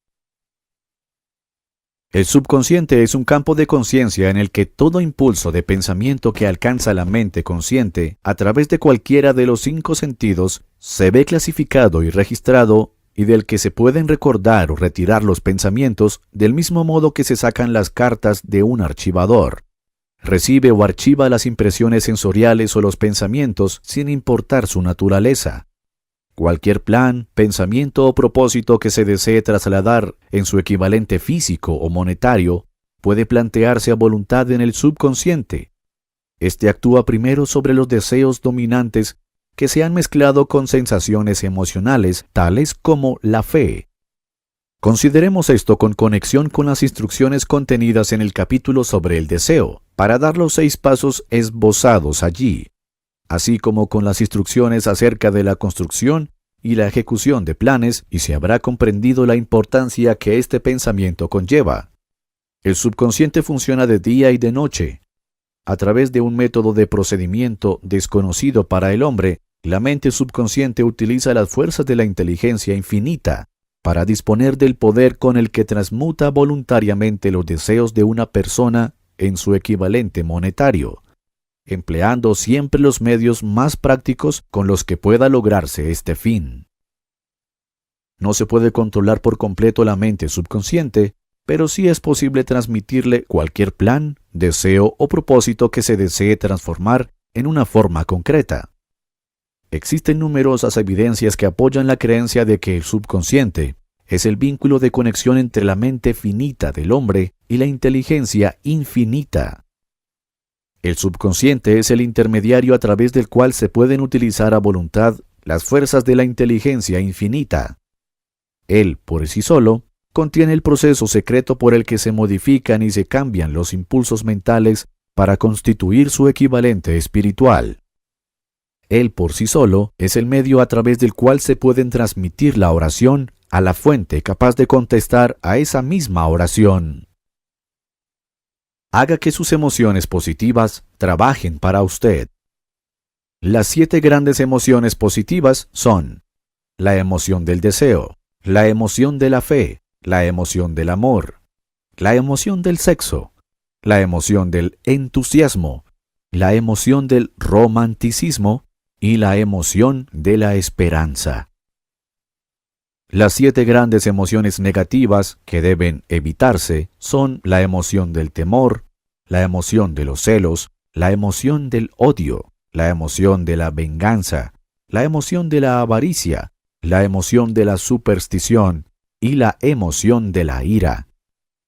El subconsciente es un campo de conciencia en el que todo impulso de pensamiento que alcanza la mente consciente a través de cualquiera de los 5 sentidos se ve clasificado y registrado y del que se pueden recordar o retirar los pensamientos del mismo modo que se sacan las cartas de un archivador. Recibe o archiva las impresiones sensoriales o los pensamientos sin importar su naturaleza. Cualquier plan, pensamiento o propósito que se desee trasladar en su equivalente físico o monetario puede plantearse a voluntad en el subconsciente. Este actúa primero sobre los deseos dominantes que se han mezclado con sensaciones emocionales tales como la fe. Consideremos esto con conexión con las instrucciones contenidas en el capítulo sobre el deseo, para dar los 6 pasos esbozados allí, así como con las instrucciones acerca de la construcción y la ejecución de planes, y se habrá comprendido la importancia que este pensamiento conlleva. El subconsciente funciona de día y de noche. A través de un método de procedimiento desconocido para el hombre, la mente subconsciente utiliza las fuerzas de la inteligencia infinita para disponer del poder con el que transmuta voluntariamente los deseos de una persona en su equivalente monetario, empleando siempre los medios más prácticos con los que pueda lograrse este fin. No se puede controlar por completo la mente subconsciente, pero sí es posible transmitirle cualquier plan, deseo o propósito que se desee transformar en una forma concreta. Existen numerosas evidencias que apoyan la creencia de que el subconsciente es el vínculo de conexión entre la mente finita del hombre y la inteligencia infinita. El subconsciente es el intermediario a través del cual se pueden utilizar a voluntad las fuerzas de la inteligencia infinita. Él, por sí solo, contiene el proceso secreto por el que se modifican y se cambian los impulsos mentales para constituir su equivalente espiritual. Él por sí solo es el medio a través del cual se pueden transmitir la oración a la fuente capaz de contestar a esa misma oración. Haga que sus emociones positivas trabajen para usted. Las 7 grandes emociones positivas son la emoción del deseo, la emoción de la fe, la emoción del amor, la emoción del sexo, la emoción del entusiasmo, la emoción del romanticismo y la emoción de la esperanza. Las 7 grandes emociones negativas que deben evitarse son la emoción del temor, la emoción de los celos, la emoción del odio, la emoción de la venganza, la emoción de la avaricia, la emoción de la superstición y la emoción de la ira.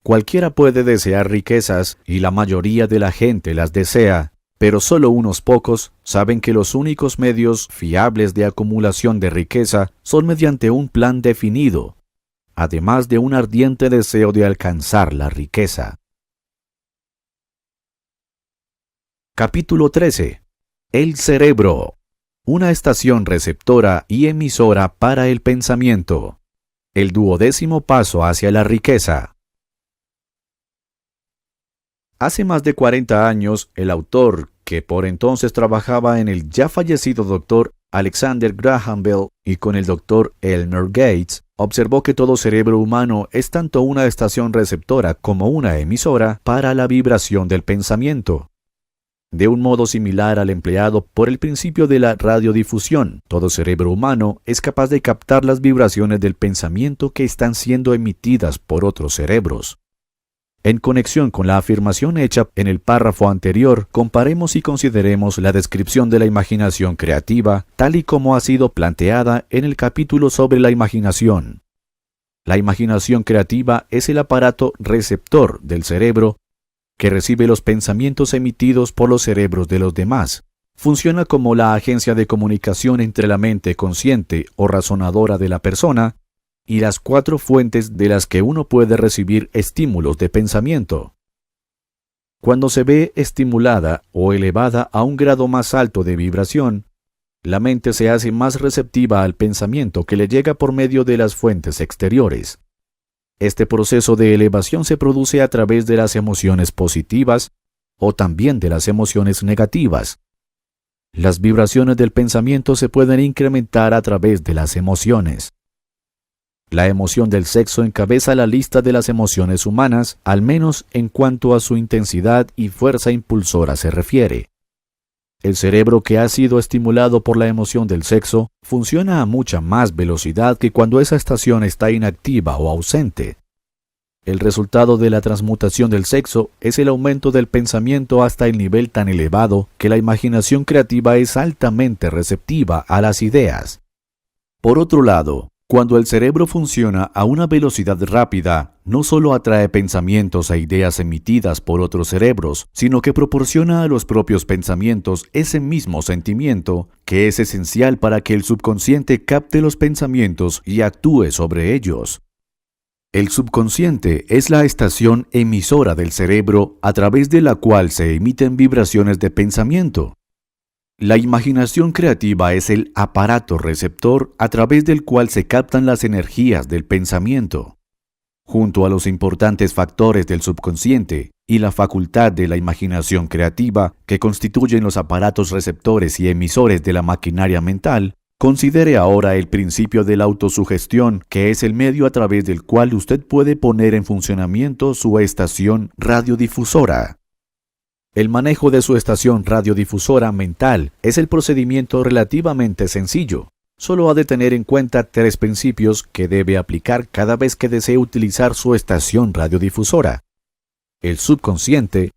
Cualquiera puede desear riquezas y la mayoría de la gente las desea, pero solo unos pocos saben que los únicos medios fiables de acumulación de riqueza son mediante un plan definido, además de un ardiente deseo de alcanzar la riqueza. Capítulo 13. El cerebro. Una estación receptora y emisora para el pensamiento. El 12º paso hacia la riqueza. Hace más de 40 años, el autor, que por entonces trabajaba en el ya fallecido Dr. Alexander Graham Bell y con el Dr. Elmer Gates, observó que todo cerebro humano es tanto una estación receptora como una emisora para la vibración del pensamiento. De un modo similar al empleado por el principio de la radiodifusión, todo cerebro humano es capaz de captar las vibraciones del pensamiento que están siendo emitidas por otros cerebros. En conexión con la afirmación hecha en el párrafo anterior, comparemos y consideremos la descripción de la imaginación creativa, tal y como ha sido planteada en el capítulo sobre la imaginación. La imaginación creativa es el aparato receptor del cerebro que recibe los pensamientos emitidos por los cerebros de los demás. Funciona como la agencia de comunicación entre la mente consciente o razonadora de la persona y las 4 fuentes de las que uno puede recibir estímulos de pensamiento. Cuando se ve estimulada o elevada a un grado más alto de vibración, la mente se hace más receptiva al pensamiento que le llega por medio de las fuentes exteriores. Este proceso de elevación se produce a través de las emociones positivas o también de las emociones negativas. Las vibraciones del pensamiento se pueden incrementar a través de las emociones. La emoción del sexo encabeza la lista de las emociones humanas, al menos en cuanto a su intensidad y fuerza impulsora se refiere. El cerebro que ha sido estimulado por la emoción del sexo funciona a mucha más velocidad que cuando esa estación está inactiva o ausente. El resultado de la transmutación del sexo es el aumento del pensamiento hasta el nivel tan elevado que la imaginación creativa es altamente receptiva a las ideas. Por otro lado, cuando el cerebro funciona a una velocidad rápida, no solo atrae pensamientos e ideas emitidas por otros cerebros, sino que proporciona a los propios pensamientos ese mismo sentimiento, que es esencial para que el subconsciente capte los pensamientos y actúe sobre ellos. El subconsciente es la estación emisora del cerebro a través de la cual se emiten vibraciones de pensamiento. La imaginación creativa es el aparato receptor a través del cual se captan las energías del pensamiento. Junto a los importantes factores del subconsciente y la facultad de la imaginación creativa que constituyen los aparatos receptores y emisores de la maquinaria mental, considere ahora el principio de la autosugestión, que es el medio a través del cual usted puede poner en funcionamiento su estación radiodifusora. El manejo de su estación radiodifusora mental es el procedimiento relativamente sencillo. Solo ha de tener en cuenta 3 principios que debe aplicar cada vez que desee utilizar su estación radiodifusora: el subconsciente,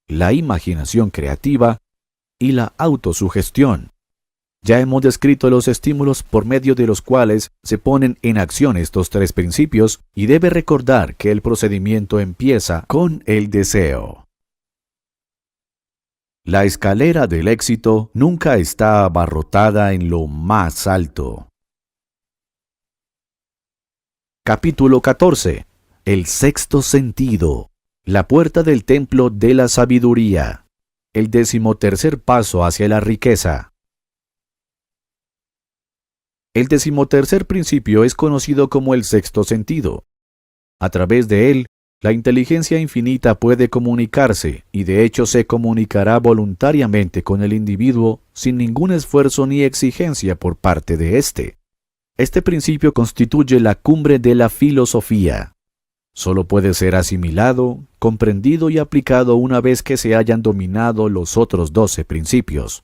la imaginación creativa y la autosugestión. Ya hemos descrito los estímulos por medio de los cuales se ponen en acción estos tres principios y debe recordar que el procedimiento empieza con el deseo. La escalera del éxito nunca está abarrotada en lo más alto. Capítulo 14. El sexto sentido. La puerta del templo de la sabiduría. El 13º paso hacia la riqueza. El 13º principio es conocido como el sexto sentido. A través de él, la inteligencia infinita puede comunicarse y de hecho se comunicará voluntariamente con el individuo sin ningún esfuerzo ni exigencia por parte de éste. Este principio constituye la cumbre de la filosofía. Solo puede ser asimilado, comprendido y aplicado una vez que se hayan dominado los otros 12 principios.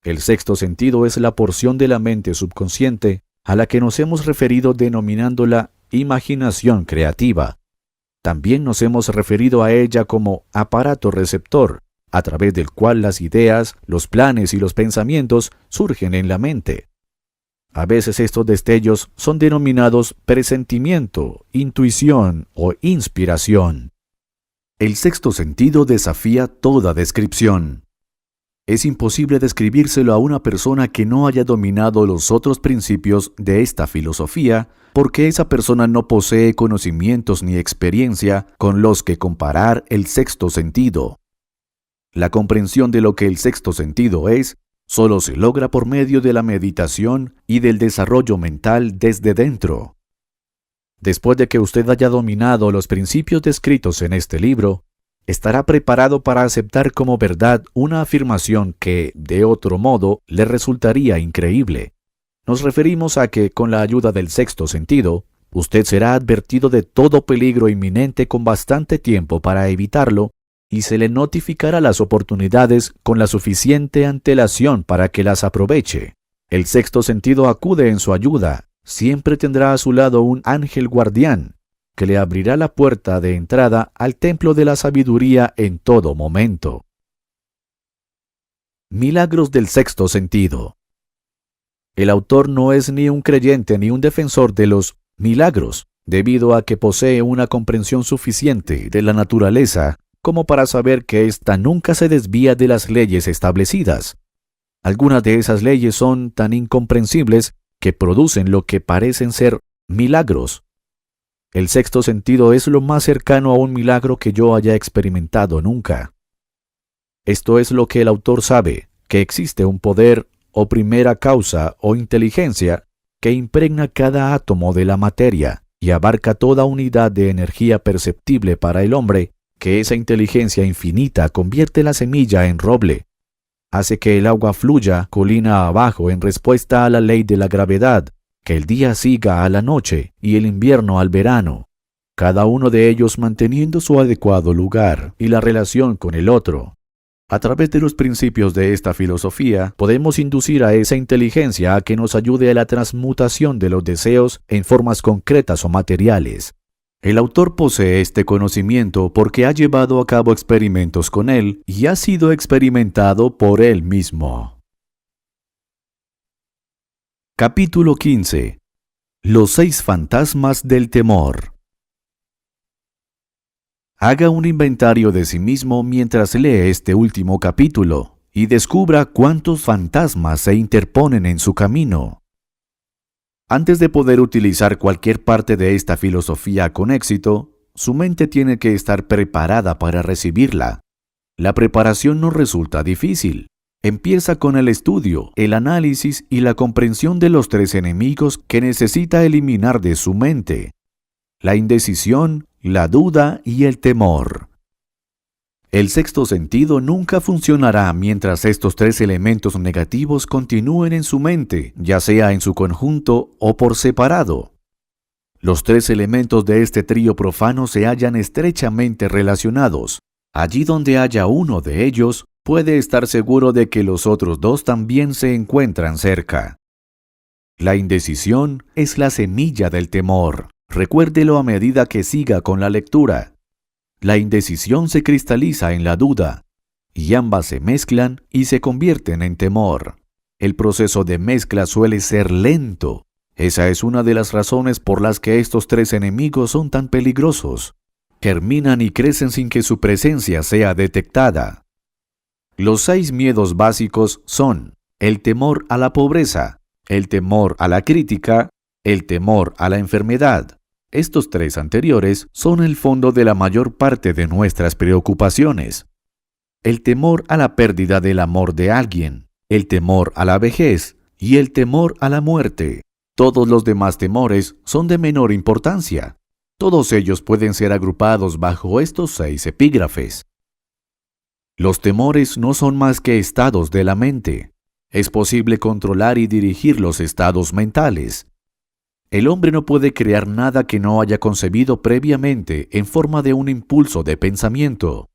El sexto sentido es la porción de la mente subconsciente a la que nos hemos referido denominándola imaginación creativa. También nos hemos referido a ella como aparato receptor, a través del cual las ideas, los planes y los pensamientos surgen en la mente. A veces estos destellos son denominados presentimiento, intuición o inspiración. El sexto sentido desafía toda descripción. Es imposible describírselo a una persona que no haya dominado los otros principios de esta filosofía, porque esa persona no posee conocimientos ni experiencia con los que comparar el sexto sentido. La comprensión de lo que el sexto sentido es, solo se logra por medio de la meditación y del desarrollo mental desde dentro. Después de que usted haya dominado los principios descritos en este libro, estará preparado para aceptar como verdad una afirmación que, de otro modo, le resultaría increíble. Nos referimos a que, con la ayuda del sexto sentido, usted será advertido de todo peligro inminente con bastante tiempo para evitarlo y se le notificará las oportunidades con la suficiente antelación para que las aproveche. El sexto sentido acude en su ayuda. Siempre tendrá a su lado un ángel guardián que le abrirá la puerta de entrada al templo de la sabiduría en todo momento. Milagros del sexto sentido. El autor no es ni un creyente ni un defensor de los milagros, debido a que posee una comprensión suficiente de la naturaleza como para saber que ésta nunca se desvía de las leyes establecidas. Algunas de esas leyes son tan incomprensibles que producen lo que parecen ser milagros. El sexto sentido es lo más cercano a un milagro que yo haya experimentado nunca. Esto es lo que el autor sabe, que existe un poder o primera causa o inteligencia que impregna cada átomo de la materia y abarca toda unidad de energía perceptible para el hombre, que esa inteligencia infinita convierte la semilla en roble, hace que el agua fluya colina abajo en respuesta a la ley de la gravedad, que el día siga a la noche y el invierno al verano, cada uno de ellos manteniendo su adecuado lugar y la relación con el otro. A través de los principios de esta filosofía, podemos inducir a esa inteligencia a que nos ayude a la transmutación de los deseos en formas concretas o materiales. El autor posee este conocimiento porque ha llevado a cabo experimentos con él y ha sido experimentado por él mismo. Capítulo 15. Los 6 fantasmas del temor. Haga un inventario de sí mismo mientras lee este último capítulo y descubra cuántos fantasmas se interponen en su camino. Antes de poder utilizar cualquier parte de esta filosofía con éxito, su mente tiene que estar preparada para recibirla. La preparación no resulta difícil. Empieza con el estudio, el análisis y la comprensión de los 3 enemigos que necesita eliminar de su mente: la indecisión, la duda y el temor. El sexto sentido nunca funcionará mientras estos 3 elementos negativos continúen en su mente, ya sea en su conjunto o por separado. Los 3 elementos de este trío profano se hallan estrechamente relacionados. Allí donde haya uno de ellos, puede estar seguro de que los otros 2 también se encuentran cerca. La indecisión es la semilla del temor. Recuérdelo a medida que siga con la lectura. La indecisión se cristaliza en la duda, y ambas se mezclan y se convierten en temor. El proceso de mezcla suele ser lento. Esa es una de las razones por las que estos tres enemigos son tan peligrosos. Germinan y crecen sin que su presencia sea detectada. Los 6 miedos básicos son el temor a la pobreza, el temor a la crítica, el temor a la enfermedad. Estos 3 anteriores son el fondo de la mayor parte de nuestras preocupaciones. El temor a la pérdida del amor de alguien, el temor a la vejez y el temor a la muerte. Todos los demás temores son de menor importancia. Todos ellos pueden ser agrupados bajo estos 6 epígrafes. Los temores no son más que estados de la mente. Es posible controlar y dirigir los estados mentales. El hombre no puede crear nada que no haya concebido previamente en forma de un impulso de pensamiento.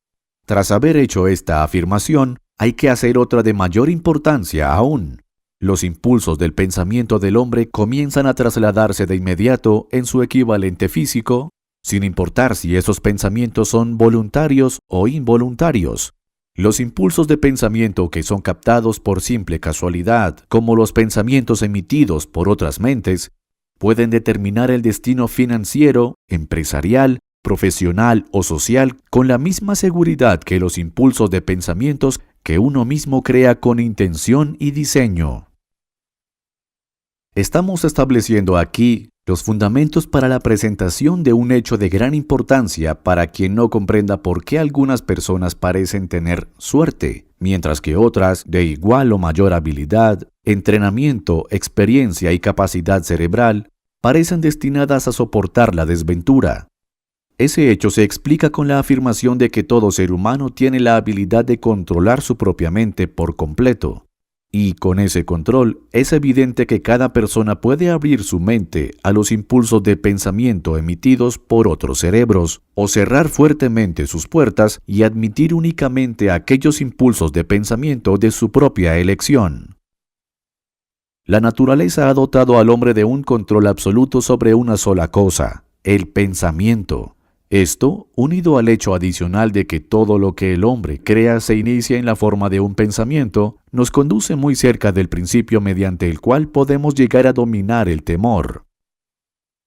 Tras haber hecho esta afirmación, hay que hacer otra de mayor importancia aún. Los impulsos del pensamiento del hombre comienzan a trasladarse de inmediato en su equivalente físico, sin importar si esos pensamientos son voluntarios o involuntarios. Los impulsos de pensamiento que son captados por simple casualidad, como los pensamientos emitidos por otras mentes, pueden determinar el destino financiero, empresarial, profesional o social con la misma seguridad que los impulsos de pensamientos que uno mismo crea con intención y diseño. Estamos estableciendo aquí los fundamentos para la presentación de un hecho de gran importancia para quien no comprenda por qué algunas personas parecen tener suerte, mientras que otras, de igual o mayor habilidad, entrenamiento, experiencia y capacidad cerebral, parecen destinadas a soportar la desventura. Ese hecho se explica con la afirmación de que todo ser humano tiene la habilidad de controlar su propia mente por completo. Y con ese control, es evidente que cada persona puede abrir su mente a los impulsos de pensamiento emitidos por otros cerebros, o cerrar fuertemente sus puertas y admitir únicamente aquellos impulsos de pensamiento de su propia elección. La naturaleza ha dotado al hombre de un control absoluto sobre una sola cosa, el pensamiento. Esto, unido al hecho adicional de que todo lo que el hombre crea se inicia en la forma de un pensamiento, nos conduce muy cerca del principio mediante el cual podemos llegar a dominar el temor.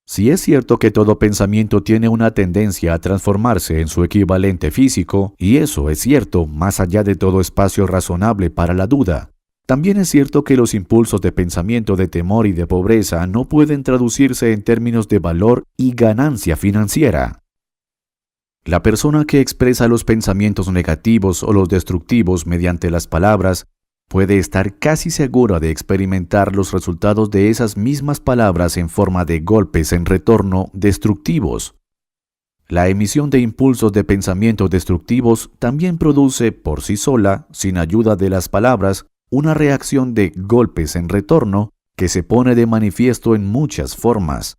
Si es cierto que todo pensamiento tiene una tendencia a transformarse en su equivalente físico, y eso es cierto más allá de todo espacio razonable para la duda, también es cierto que los impulsos de pensamiento de temor y de pobreza no pueden traducirse en términos de valor y ganancia financiera. La persona que expresa los pensamientos negativos o los destructivos mediante las palabras puede estar casi segura de experimentar los resultados de esas mismas palabras en forma de golpes en retorno destructivos. La emisión de impulsos de pensamiento destructivos también produce por sí sola, sin ayuda de las palabras, una reacción de golpes en retorno que se pone de manifiesto en muchas formas.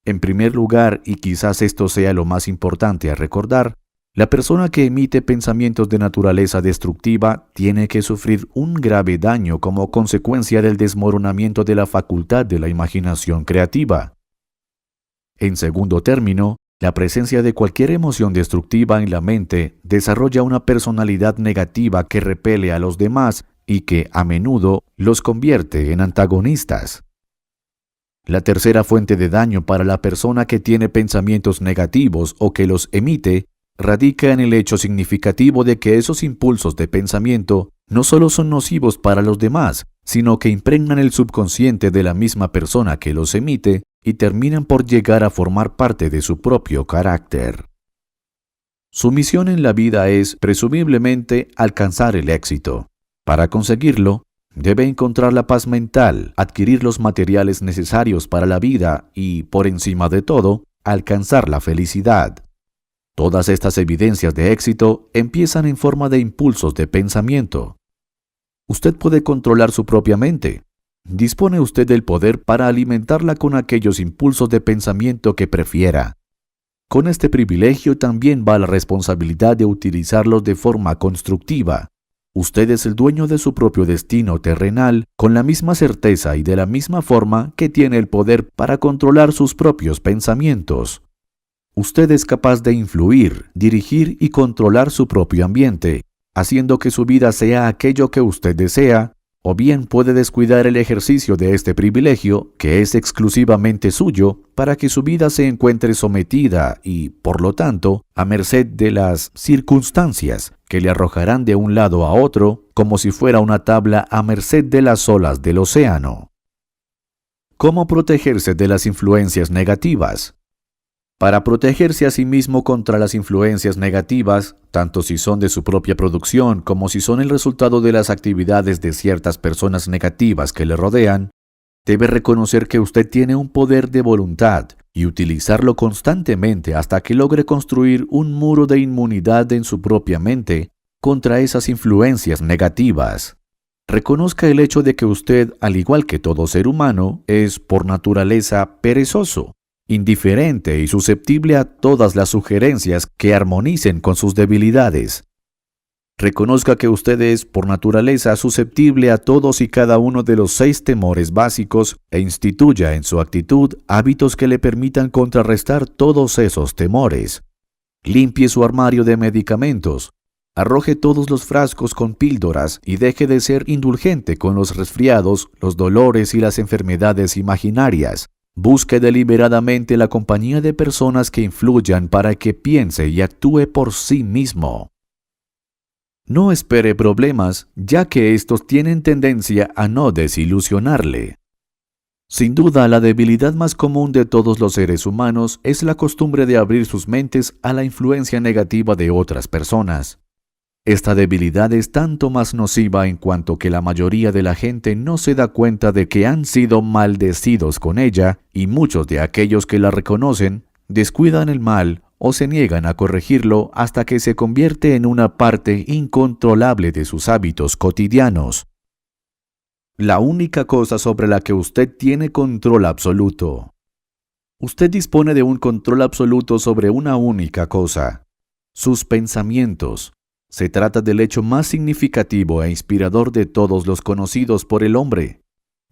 En primer lugar, y quizás esto sea lo más importante a recordar, la persona que emite pensamientos de naturaleza destructiva tiene que sufrir un grave daño como consecuencia del desmoronamiento de la facultad de la imaginación creativa. En segundo término, la presencia de cualquier emoción destructiva en la mente desarrolla una personalidad negativa que repele a los demás y que, a menudo, los convierte en antagonistas. La tercera fuente de daño para la persona que tiene pensamientos negativos o que los emite radica en el hecho significativo de que esos impulsos de pensamiento no solo son nocivos para los demás, sino que impregnan el subconsciente de la misma persona que los emite y terminan por llegar a formar parte de su propio carácter. Su misión en la vida es, presumiblemente, alcanzar el éxito. Para conseguirlo, debe encontrar la paz mental, adquirir los materiales necesarios para la vida y, por encima de todo, alcanzar la felicidad. Todas estas evidencias de éxito empiezan en forma de impulsos de pensamiento. Usted puede controlar su propia mente. Dispone usted del poder para alimentarla con aquellos impulsos de pensamiento que prefiera. Con este privilegio también va la responsabilidad de utilizarlos de forma constructiva. Usted es el dueño de su propio destino terrenal con la misma certeza y de la misma forma que tiene el poder para controlar sus propios pensamientos. Usted es capaz de influir, dirigir y controlar su propio ambiente, haciendo que su vida sea aquello que usted desea, o bien puede descuidar el ejercicio de este privilegio, que es exclusivamente suyo, para que su vida se encuentre sometida y, por lo tanto, a merced de las circunstancias que le arrojarán de un lado a otro, como si fuera una tabla a merced de las olas del océano. ¿Cómo protegerse de las influencias negativas? Para protegerse a sí mismo contra las influencias negativas, tanto si son de su propia producción como si son el resultado de las actividades de ciertas personas negativas que le rodean, debe reconocer que usted tiene un poder de voluntad y utilizarlo constantemente hasta que logre construir un muro de inmunidad en su propia mente contra esas influencias negativas. Reconozca el hecho de que usted, al igual que todo ser humano, es por naturaleza perezoso, indiferente y susceptible a todas las sugerencias que armonicen con sus debilidades. Reconozca que usted es, por naturaleza, susceptible a todos y cada uno de los 6 temores básicos e instituya en su actitud hábitos que le permitan contrarrestar todos esos temores. Limpie su armario de medicamentos. Arroje todos los frascos con píldoras y deje de ser indulgente con los resfriados, los dolores y las enfermedades imaginarias. Busque deliberadamente la compañía de personas que influyan para que piense y actúe por sí mismo. No espere problemas, ya que estos tienen tendencia a no desilusionarle. Sin duda, la debilidad más común de todos los seres humanos es la costumbre de abrir sus mentes a la influencia negativa de otras personas. Esta debilidad es tanto más nociva en cuanto que la mayoría de la gente no se da cuenta de que han sido maldecidos con ella y muchos de aquellos que la reconocen descuidan el mal o se niegan a corregirlo hasta que se convierte en una parte incontrolable de sus hábitos cotidianos. La única cosa sobre la que usted tiene control absoluto. Usted dispone de un control absoluto sobre una única cosa: sus pensamientos. Se trata del hecho más significativo e inspirador de todos los conocidos por el hombre.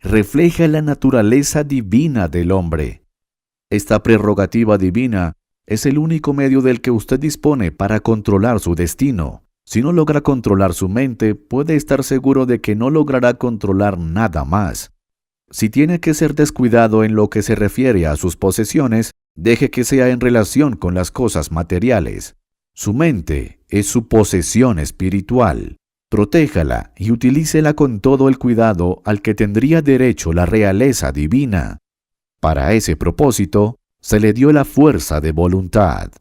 Refleja la naturaleza divina del hombre. Esta prerrogativa divina es el único medio del que usted dispone para controlar su destino. Si no logra controlar su mente, puede estar seguro de que no logrará controlar nada más. Si tiene que ser descuidado en lo que se refiere a sus posesiones, deje que sea en relación con las cosas materiales. Su mente es su posesión espiritual. Protéjala y utilícela con todo el cuidado al que tendría derecho la realeza divina. Para ese propósito, se le dio la fuerza de voluntad.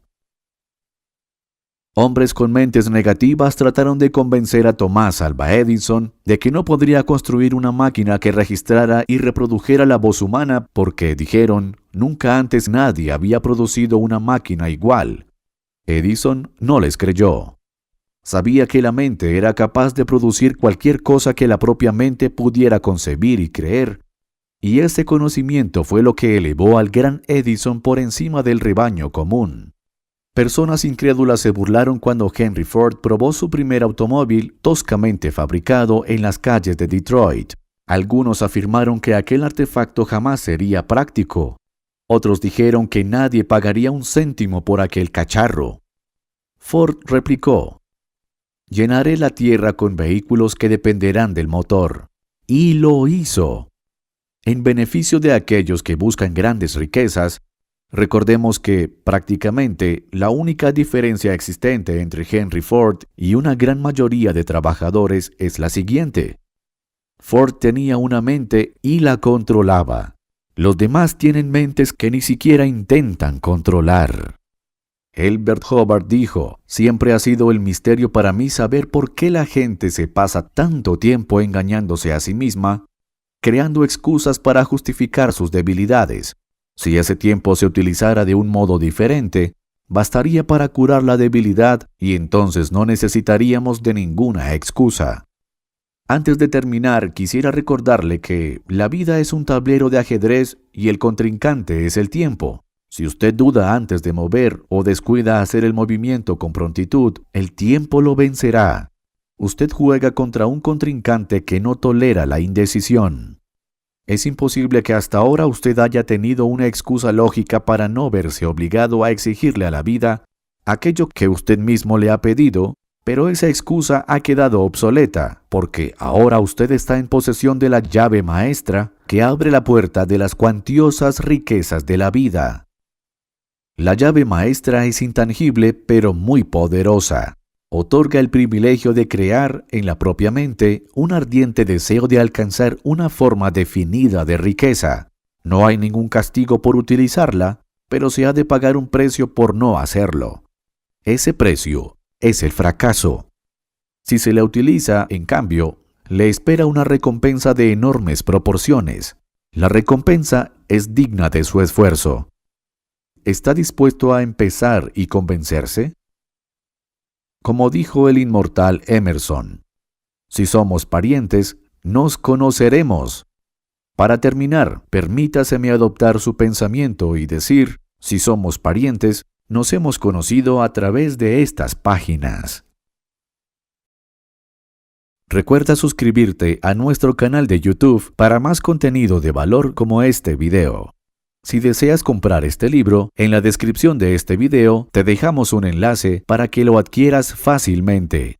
Hombres con mentes negativas trataron de convencer a Thomas Alva Edison de que no podría construir una máquina que registrara y reprodujera la voz humana porque, dijeron, nunca antes nadie había producido una máquina igual. Edison no les creyó. Sabía que la mente era capaz de producir cualquier cosa que la propia mente pudiera concebir y creer, y ese conocimiento fue lo que elevó al gran Edison por encima del rebaño común. Personas incrédulas se burlaron cuando Henry Ford probó su primer automóvil toscamente fabricado en las calles de Detroit. Algunos afirmaron que aquel artefacto jamás sería práctico. Otros dijeron que nadie pagaría un céntimo por aquel cacharro. Ford replicó: «Llenaré la tierra con vehículos que dependerán del motor». Y lo hizo. En beneficio de aquellos que buscan grandes riquezas, recordemos que, prácticamente, la única diferencia existente entre Henry Ford y una gran mayoría de trabajadores es la siguiente. Ford tenía una mente y la controlaba. Los demás tienen mentes que ni siquiera intentan controlar. Elbert Hubbard dijo: «Siempre ha sido el misterio para mí saber por qué la gente se pasa tanto tiempo engañándose a sí misma, creando excusas para justificar sus debilidades. Si ese tiempo se utilizara de un modo diferente, bastaría para curar la debilidad y entonces no necesitaríamos de ninguna excusa». Antes de terminar, quisiera recordarle que la vida es un tablero de ajedrez y el contrincante es el tiempo. Si usted duda antes de mover o descuida hacer el movimiento con prontitud, el tiempo lo vencerá. Usted juega contra un contrincante que no tolera la indecisión. Es imposible que hasta ahora usted haya tenido una excusa lógica para no verse obligado a exigirle a la vida aquello que usted mismo le ha pedido, Pero esa excusa ha quedado obsoleta, porque ahora usted está en posesión de la llave maestra que abre la puerta de las cuantiosas riquezas de la vida. La llave maestra es intangible pero muy poderosa. Otorga el privilegio de crear en la propia mente un ardiente deseo de alcanzar una forma definida de riqueza. No hay ningún castigo por utilizarla, pero se ha de pagar un precio por no hacerlo. Ese precio es el fracaso. Si se la utiliza, en cambio, le espera una recompensa de enormes proporciones. La recompensa es digna de su esfuerzo. ¿Está dispuesto a empezar y convencerse? Como dijo el inmortal Emerson, si somos parientes, nos conoceremos. Para terminar, permítaseme adoptar su pensamiento y decir, si somos parientes, nos hemos conocido a través de estas páginas. Recuerda suscribirte a nuestro canal de YouTube para más contenido de valor como este video. Si deseas comprar este libro, en la descripción de este video te dejamos un enlace para que lo adquieras fácilmente.